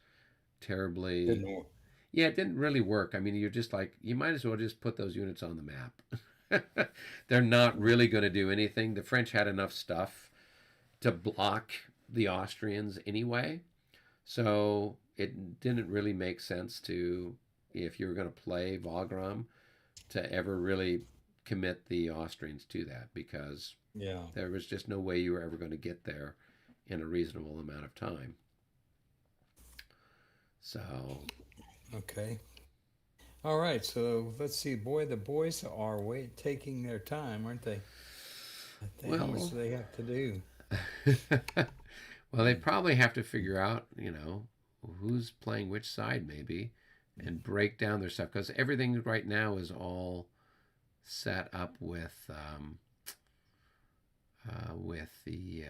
terribly. Didn't work. Yeah, it didn't really work. I mean, you're just like, you might as well just put those units on the map. They're not really going to do anything. The French had enough stuff to block the Austrians anyway. So it didn't really make sense to, if you were going to play Wagram, to ever really commit the Austrians to that, because Yeah. there was just no way you were ever going to get there in a reasonable amount of time. So, Okay. All right. So let's see. Boy, the boys are taking their time, aren't they? How well, much do they have to do? well, they probably have to figure out, you know, who's playing which side maybe, and break down their stuff, because everything right now is all set up with the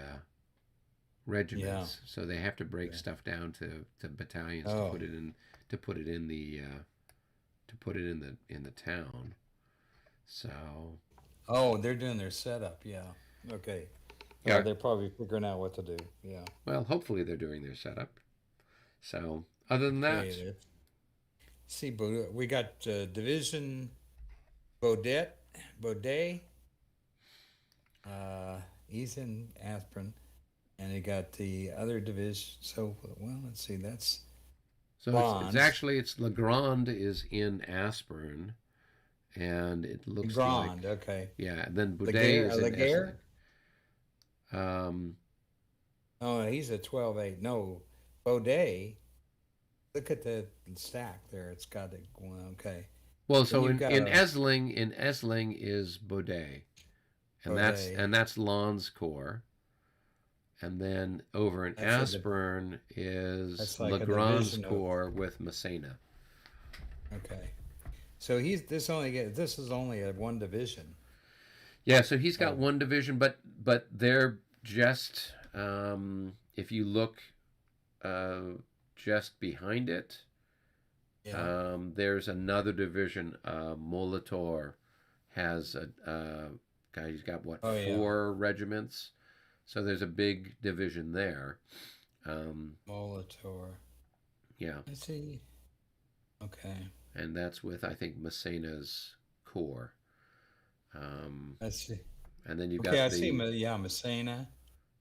regiments. So they have to break Okay. stuff down to battalions Oh. to put it in the town. So Oh, they're doing their setup. Yeah. Okay. Yeah. They're probably figuring out what to do. Yeah. well, hopefully they're doing their setup. So other than that, Okay, see, we got Division Baudet. He's in Aspern, and he got the other division. So, well, let's see. That's so Bonds. it's Legrand is in Aspern, and it looks Grand. like, Okay. yeah. And then Boudet Laguerre. is in Laguerre? Essling. Oh, he's a 12-8. No, Baudet. Look at the stack there. It's got it. Well, okay. Well, Then so you've in got Essling is Baudet, and Baudet. that's Lon's Corps. And then over in That's Aspern is that's like a Legrand's division of- Corps with Massena. Okay. So this is only a one division. Yeah, so he's got Oh. one division, but they're just, if you look just behind it, Yeah. there's another division. Molitor has a guy. He's got what, Oh, yeah. 4 regiments. So there's a big division there. Molitor. Yeah, I see. Okay. and that's with, I think, Massena's Corps. I see. And then you've Okay, I got see. Yeah, Messina,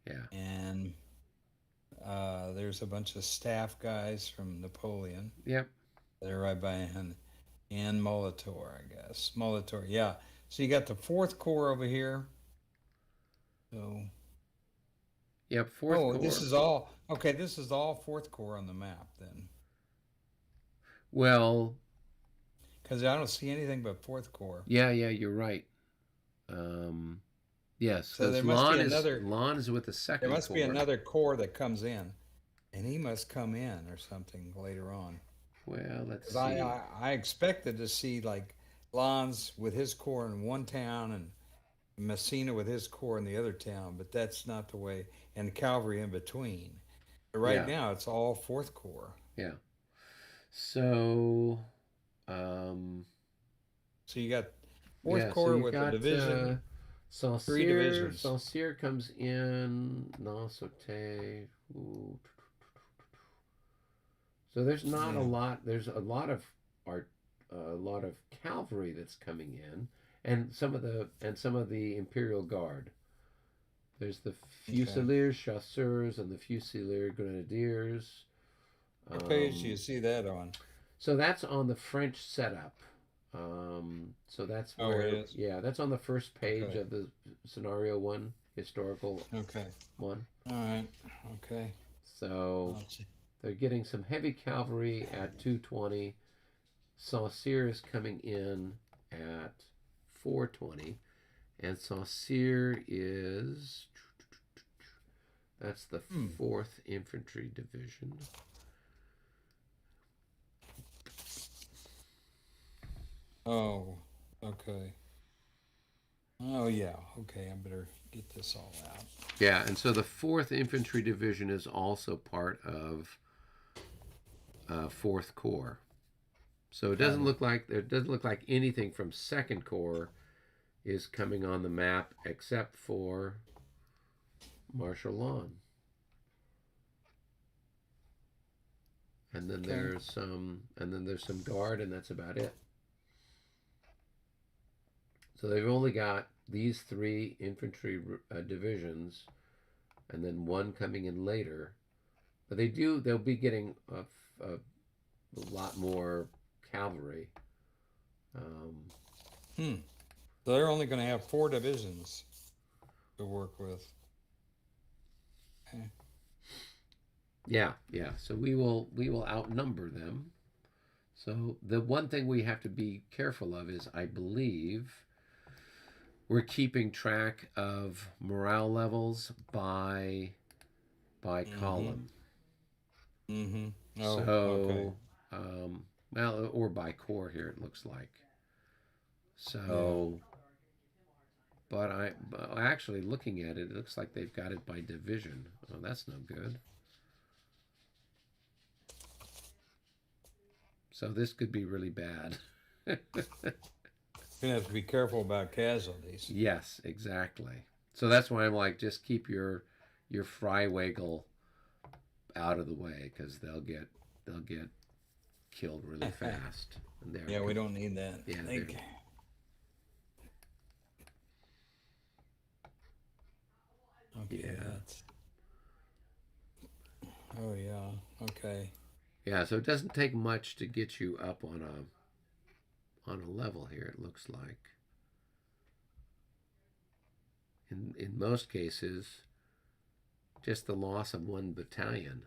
yeah, and there's a bunch of staff guys from Napoleon. yep. They're right behind, and Molitor, I guess. Molitor, yeah. So you got the 4th Corps over here. So, Yep, 4th Corps. this is all okay. This is all 4th Corps on the map then, Well, because I don't see anything but 4th Corps. yeah, you're right. Yes, So there because must be another. Lon is with the 2nd There must be Corps. another corps that comes in, and he must come in or something later on. Well, let's 'Cause see. I expected to see like Lons with his corps in one town and Messina with his corps in the other town, but that's not the way, and Calvary in between. But right Yeah. now, it's all 4th Corps. Yeah. So, So you got 4th yeah, so Corps you've with got a division. 3 divisions. Saucier comes in. Non Sauté. So there's not a lot. There's a lot of cavalry that's coming in, and some of the Imperial Guard. There's the Fusiliers, Chasseurs, and the Fusilier Grenadiers. What page do you see that on? So that's on the French setup. So that's where, it is? yeah, that's on the first page Okay. of the scenario one, historical Okay. one. All right. Okay. So Let's see. they're getting some heavy cavalry at 220. Saussure is coming in at 420. And Saussure is, that's the 4th Infantry Division. Oh, okay. Oh, yeah. Okay, I better get this all out. Yeah, and so the 4th Infantry Division is also part of 4th Corps. So it doesn't look like anything from 2nd Corps is coming on the map except for Marshal Lawn. And then there's some guard, and that's about it. So they've only got these 3 infantry divisions, and then one coming in later. But they'll be getting a lot more cavalry. So they're only going to have 4 divisions to work with. Okay. Yeah. So we will outnumber them. So the one thing we have to be careful of is, I believe, we're keeping track of morale levels by column. Mm-hmm. Oh, So, okay. well, or by corps here it looks like. So, but actually looking at it, it looks like they've got it by division. Oh, that's no good. So this could be really bad. You're going to have to be careful about casualties. Yes, exactly. So that's why I'm like, just keep your Freiwagel out of the way, because they'll get killed really fast. And Yeah, we don't need that. Yeah, Okay. Yeah. Oh yeah. Okay. Yeah, so it doesn't take much to get you up on a level here, it looks like. In most cases, just the loss of 1 battalion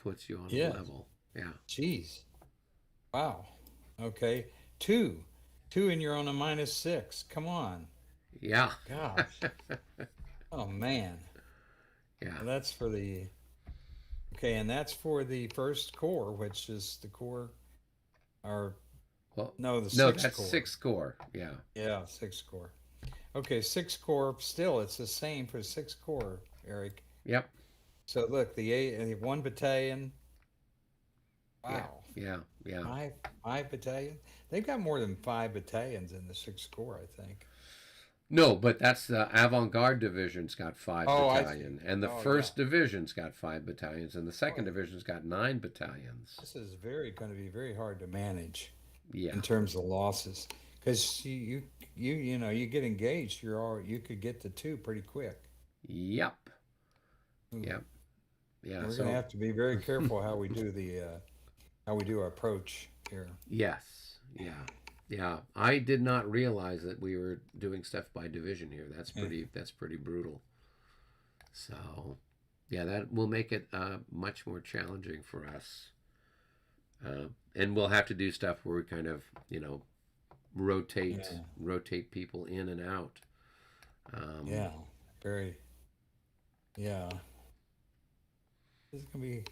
puts you on a level. Yeah. Jeez. Wow. Okay. 2, and you're on a -6. Come on. Yeah. Gosh. Oh man. Yeah. Well, that's for the. Okay, and that's for the 1st Corps, which is the Corps. Or no, the 6th that's Corps. 6th Corps. Yeah. Yeah, 6th Corps. Okay, 6th Corps. Still, it's the same for 6th Corps, Eric. Yep. So look, the 1 battalion. Wow. Yeah. 5 battalion. They've got more than 5 battalions in the 6th Corps, I think. No, but that's the avant-garde division's got 5 battalion, and the 1st division's got 5 battalions, and the 2nd division's got 9 battalions. This is going to be very hard to manage. Yeah. In terms of losses, because you get engaged, you could get to 2 pretty quick. Yep. Ooh. Yep. Yeah. And we're going to have to be very careful how we do our approach here. Yes. Yeah. I did not realize that we were doing stuff by division here. That's pretty brutal. So, yeah, that will make it much more challenging for us. And we'll have to do stuff where we kind of, rotate people in and out. Yeah. This is going to be,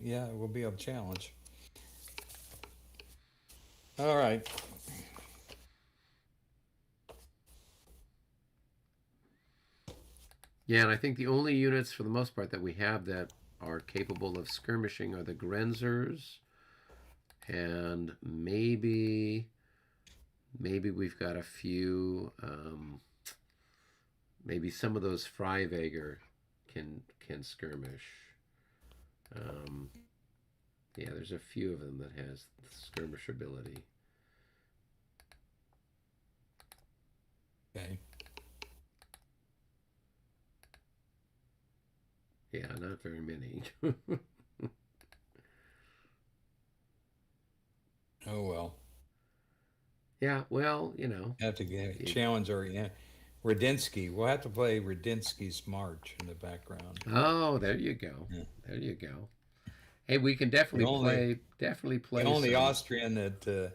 it will be a challenge. All right. Yeah, and I think the only units, for the most part, that we have that are capable of skirmishing are the Grenzers, and maybe we've got a few. Maybe some of those Freiwagel can skirmish. Yeah, there's a few of them that has skirmish ability. Okay. very many. Oh well. Yeah, well, you know, Have to get it, challenge our Radinsky. We'll have to play Radinsky's March in the background. oh, there you go. Yeah. There you go. Hey, we can The only definitely the play only some Austrian that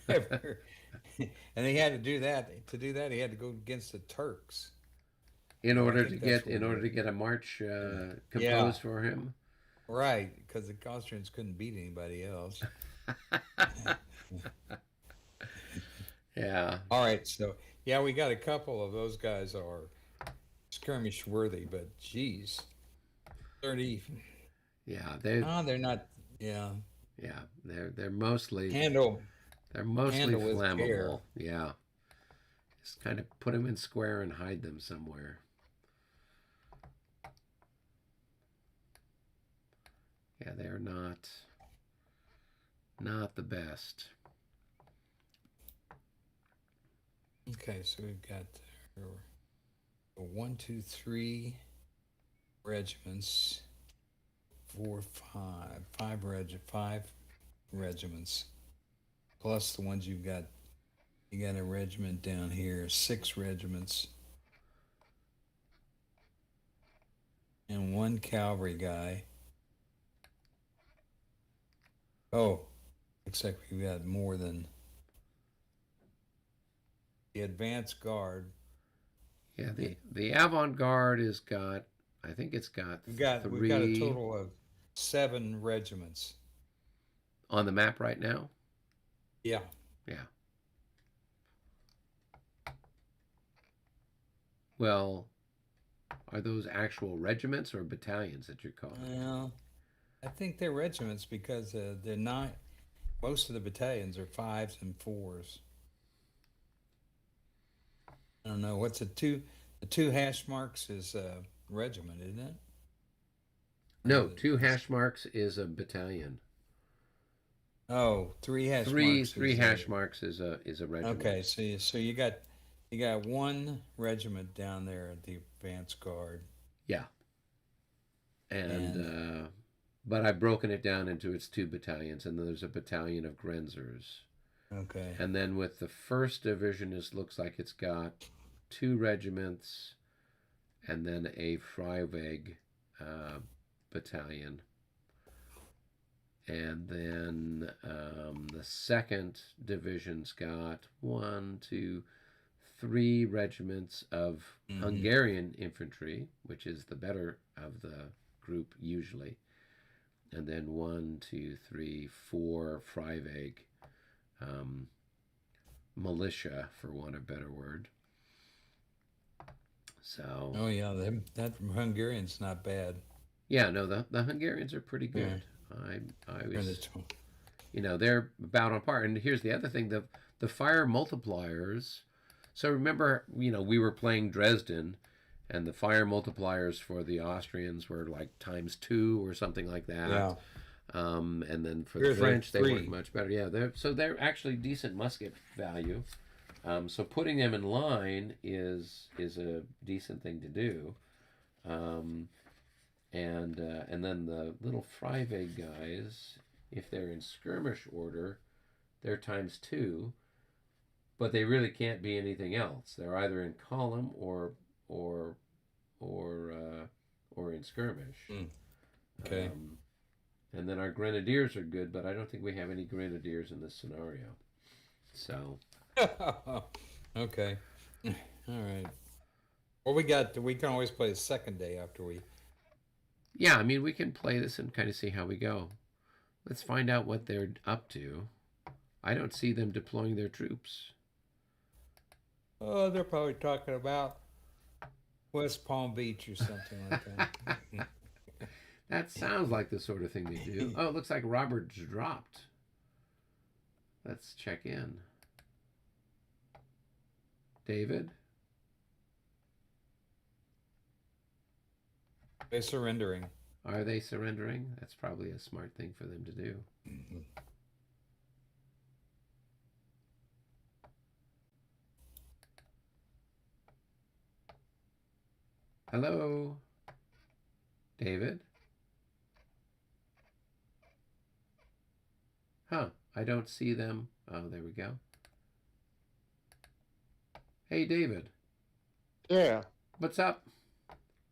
ever, and he had to do that. To do that, he had to go against the Turks. I think that's where in order to get a march yeah, composed for him. right. Because the Austrians couldn't beat anybody else. Yeah, All right, so yeah, we got a couple of those guys are skirmish worthy, but geez, 30. yeah, No, they're not. Yeah, handle they're mostly handle with care. flammable. Yeah, just kind of put them in square and hide them somewhere. Yeah, they're not the best. Okay, so we've got one, two, three regiments, four, five regiments, plus the ones you've got. You got a regiment down here, 6 regiments, and 1 cavalry guy. Oh, looks like we've got more than the advance guard. Yeah, the avant-garde is got. I think it's got We've got a total of 7 regiments. on the map right now. Yeah. Yeah. Well, are those actual regiments or battalions that you're calling? Well, I think they're regiments because they're not. Most of the battalions are 5s and 4s. I don't know what's the 2 hash marks is a regiment, isn't it? No, 2 hash marks is a battalion. Oh, 3 hash marks. Three hash marks is a regiment. Okay, so you got 1 regiment down there at the advance guard. Yeah. And but I've broken it down into its 2 battalions, and then there's a battalion of Grenzers. Okay. And then with the 1st division, it looks like it's got 2 regiments, and then a Freiweg battalion. And then the 2nd division's got 1, 2, 3 regiments of Hungarian infantry, which is the better of the group usually. And then 1, 2, 3, 4 Freiweg militia, for want of a better word. So. Oh yeah, that Hungarian's not bad. Yeah, no, the Hungarians are pretty good. Yeah. I was, they're about on par. And here's the other thing: the fire multipliers. So remember, we were playing Dresden, and the fire multipliers for the Austrians were like ×2 or something like that. Yeah. And then for the French, they work much better. Yeah, they're actually decent musket value. So putting them in line is a decent thing to do. And then the little Freiweg guys, if they're in skirmish order, they're ×2, but they really can't be anything else. They're either in column or in skirmish. Okay. And then our grenadiers are good, but I don't think we have any grenadiers in this scenario. So. Okay. All right. Well, we can always play the second day after we. Yeah, I mean, we can play this and kind of see how we go. Let's find out what they're up to. I don't see them deploying their troops. Oh, they're probably talking about West Palm Beach or something like that. That sounds like the sort of thing they do. Oh, it looks like Robert's dropped. Let's check in. David? They're surrendering. Are they surrendering? That's probably a smart thing for them to do. Hello? David? Huh, I don't see them. Oh, there we go. Hey, David, Yeah. what's up?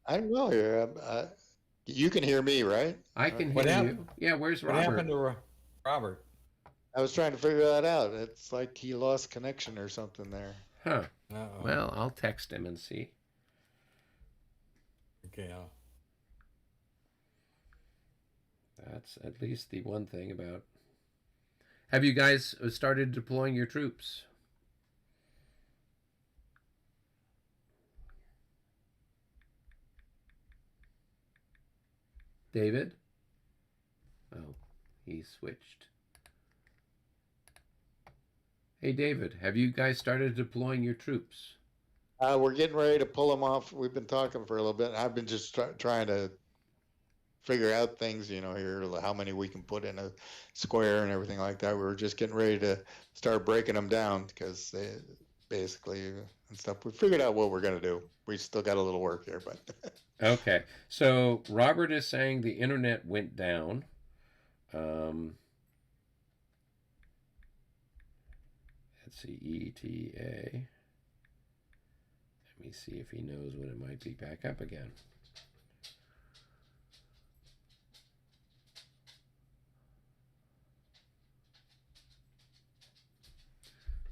I don't know here. You can hear me, right? I can What hear happened? you. Yeah, where's What Robert? happened to Robert? I was trying to figure that out. It's like he lost connection or something there. Huh. Uh-oh. Well, I'll text him and see. Okay. That's at least the one thing about. Have you guys started deploying your troops? David? Oh, he switched. Hey, David, have you guys started deploying your troops? We're getting ready to pull them off. We've been talking for a little bit. I've been just trying to figure out things, you know, here, how many we can put in a square and everything like that. We were just getting ready to start breaking them down because they basically and stuff. We figured out what we're going to do. We still got a little work here, but. Okay, so Robert is saying the internet went down. Let's see, ETA. Let me see if he knows when it might be back up again.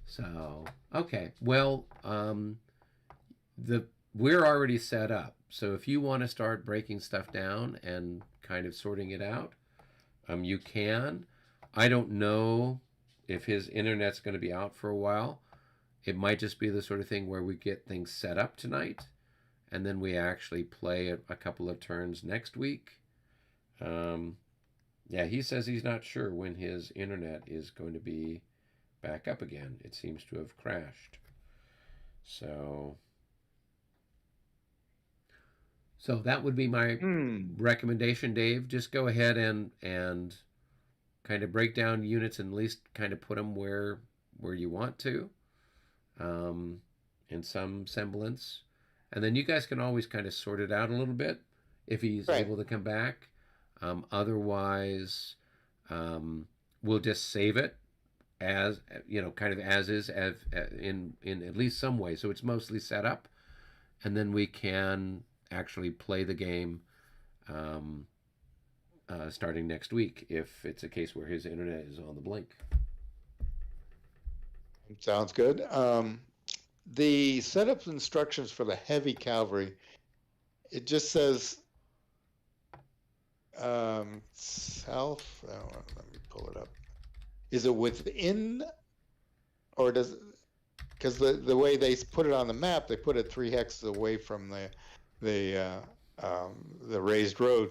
So, okay, well, we're already set up. So if you want to start breaking stuff down and kind of sorting it out, you can. I don't know if his internet's going to be out for a while. It might just be the sort of thing where we get things set up tonight, and then we actually play a couple of turns next week. Yeah, he says he's not sure when his internet is going to be back up again. It seems to have crashed. So that would be my recommendation, Dave. Just go ahead and kind of break down units and at least kind of put them where you want to, in some semblance. And then you guys can always kind of sort it out a little bit if he's able to come back. Otherwise, we'll just save it as, you know, kind of as is, in at least some way. So it's mostly set up, and then we can actually play the game starting next week if it's a case where his internet is on the blink. Sounds good. The setup instructions for the heavy cavalry, it just says south. Oh, let me pull it up. Is it within, or does, because the way they put it on the map, they put it 3 hexes away from the raised road.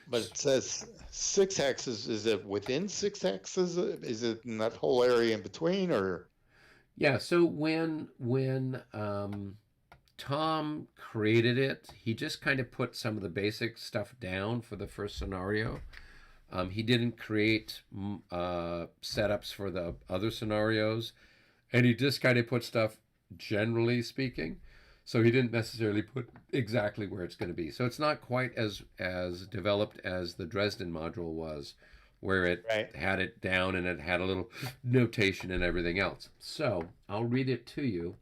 But it says 6 hexes. Is it within 6 hexes? Is it in that whole area in between, or? Yeah. So when Tom created it, he just kind of put some of the basic stuff down for the first scenario. He didn't create setups for the other scenarios, and he just kind of put stuff generally speaking. So he didn't necessarily put exactly where it's going to be. So it's not quite as developed as the Dresden module was, where it had it down and it had a little notation and everything else. So I'll read it to you.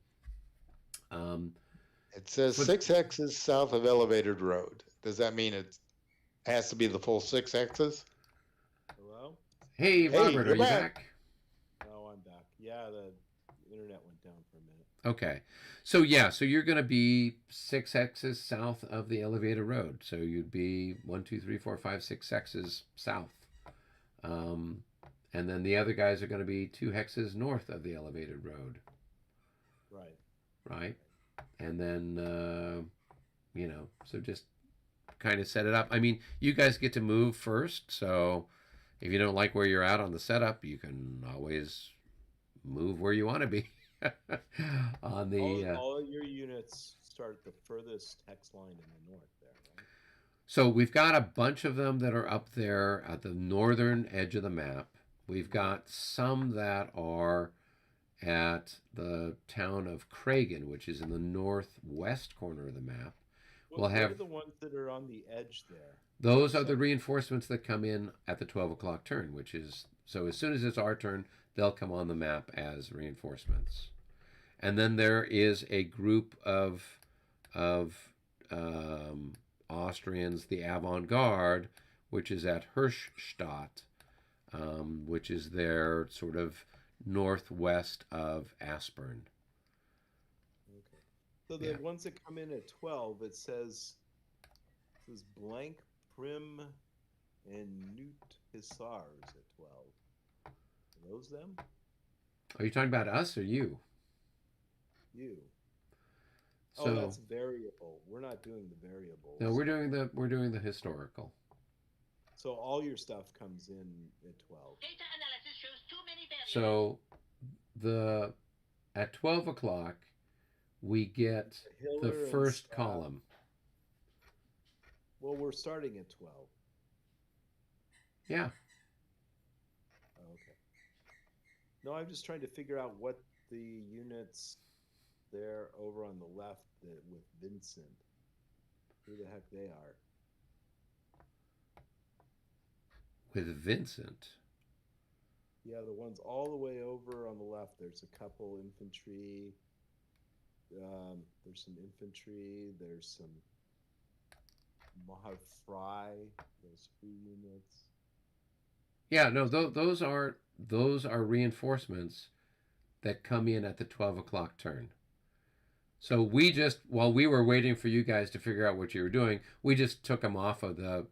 It says 6 hexes south of elevated road. Does that mean it has to be the full 6 hexes? Hello? Hey, Robert, are you back? No, I'm back. Yeah, the internet went down for a minute. Okay. So yeah, so you're going to be 6 hexes south of the elevated road. So you'd be 1, 2, 3, 4, 5, 6 hexes south. And then the other guys are going to be 2 hexes north of the elevated road. Right. Right. And then, you know, so just kind of set it up. I mean, you guys get to move first. So if you don't like where you're at on the setup, you can always move where you want to be. On the all of your units start at the furthest hex line in the north there, right? So we've got a bunch of them that are up there at the northern edge of the map. We've got some that are at the town of Cragen, which is in the northwest corner of the map. we'll What are have the ones that are on the edge there? those are the reinforcements that come in at the 12 o'clock turn, which is so as soon as it's our turn, they'll come on the map as reinforcements. And then there is a group of Austrians, the avant-garde, which is at Hirschstadt, which is their sort of northwest of Aspern. Okay. So the ones that come in at 12, it says blank, prim, and Newt Hussars at 12. Are those them? Are you talking about us or you? You. So, Oh, that's variable. We're not doing the variables. no, we're doing the historical. So all your stuff comes in at 12. Data analysis shows too many variables. So at 12 o'clock we get the Hiller and first Stab. column. Well, we're starting at 12. Yeah. Oh, okay. No, I'm just trying to figure out what the units there over on the left with Vincent, who the heck they are. With Vincent. Yeah, the ones all the way over on the left. There's a couple infantry. There's some infantry. There's some Mohav Fry. Those few units. Yeah, no, those are reinforcements that come in at the 12 o'clock turn. So we just, while we were waiting for you guys to figure out what you were doing, we just took them off of the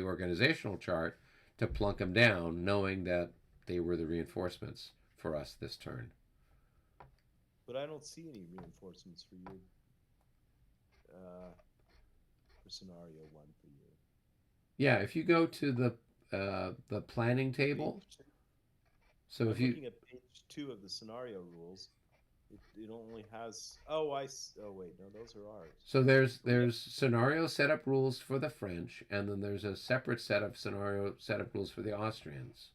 organizational chart to plunk them down, knowing that they were the reinforcements for us this turn. But I don't see any reinforcements for you. For scenario 1 for you. Yeah, if you go to the planning table. So I'm if you looking at page 2 of the scenario rules, it only has. Oh, oh wait, no, those are ours. So there's scenario setup rules for the French, and then there's a separate set of scenario setup rules for the Austrians,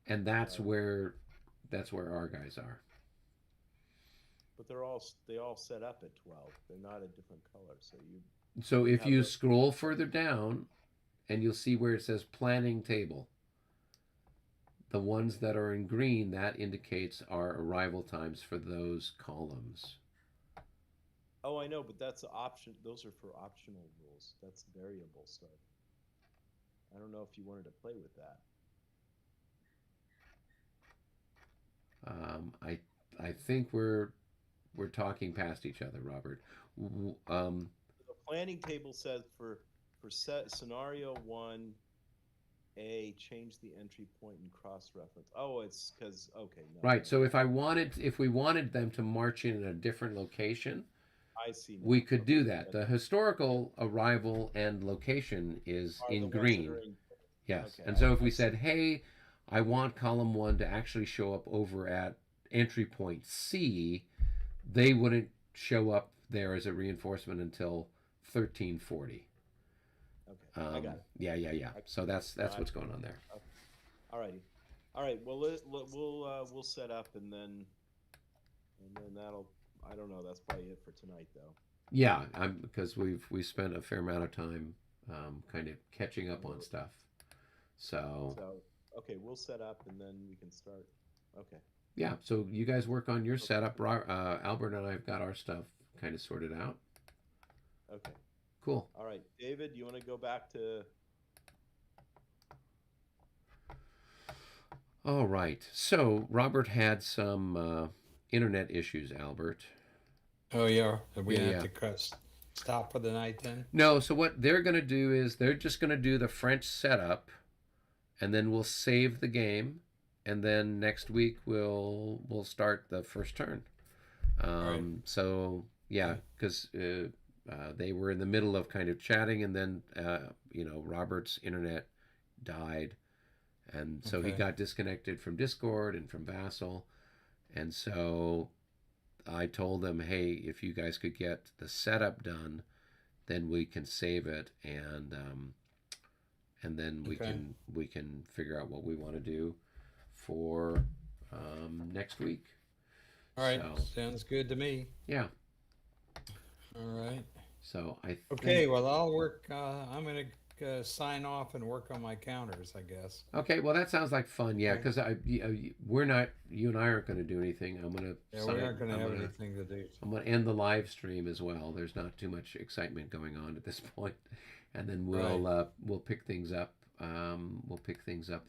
and that's where our guys are. But they all set up at 12. They're not a different color, so you. So if you scroll further down, and you'll see where it says planning table. The ones that are in green, that indicates our arrival times for those columns. Oh, I know, but that's an option. Those are for optional rules. That's variable stuff. I don't know if you wanted to play with that. I think we're talking past each other, Robert. The planning table says for scenario 1A, change the entry point and cross-reference. Oh, it's because no. Right. So if we wanted them to march in a different location, I see. We could do that. The historical arrival and location is in green. Yes. Okay, And so if we said, hey, I want column 1 to actually show up over at entry point C, they wouldn't show up there as a reinforcement until 1340. Okay, I got it. Yeah. So that's what's going on there. Okay. All right. Well, we'll set up and then that'll. I don't know. That's probably it for tonight, though. Yeah, because we spent a fair amount of time kind of catching up on stuff. So okay, we'll set up and then we can start. Okay. Yeah. So you guys work on your setup. Albert and I've got our stuff kind of sorted out. Okay. Cool. All right, David, you want to go back to? All right. So Robert had some internet issues, Albert. Oh yeah, we Yeah, have to stop for the night then. No. So what they're going to do is they're just going to do the French setup, and then we'll save the game, and then next week we'll start the first turn. Right. So yeah, because they were in the middle of kind of chatting, and then Robert's internet died, and so he Okay. got disconnected from Discord and from Vassal, and so I told them, hey, if you guys could get the setup done, then we can save it, and then we can figure out what we want to do for next week. All right, So, sounds good to me. yeah. All right. So I think, Okay, well, I'll work. I'm going to sign off and work on my counters, I guess. Okay, well that sounds like fun. Yeah, Okay. because we're not, you and I aren't going to do anything. I'm going to Yeah, we aren't going to have anything to do. I'm going to end the live stream as well. There's not too much excitement going on at this point, and then we'll pick things up. We'll pick things up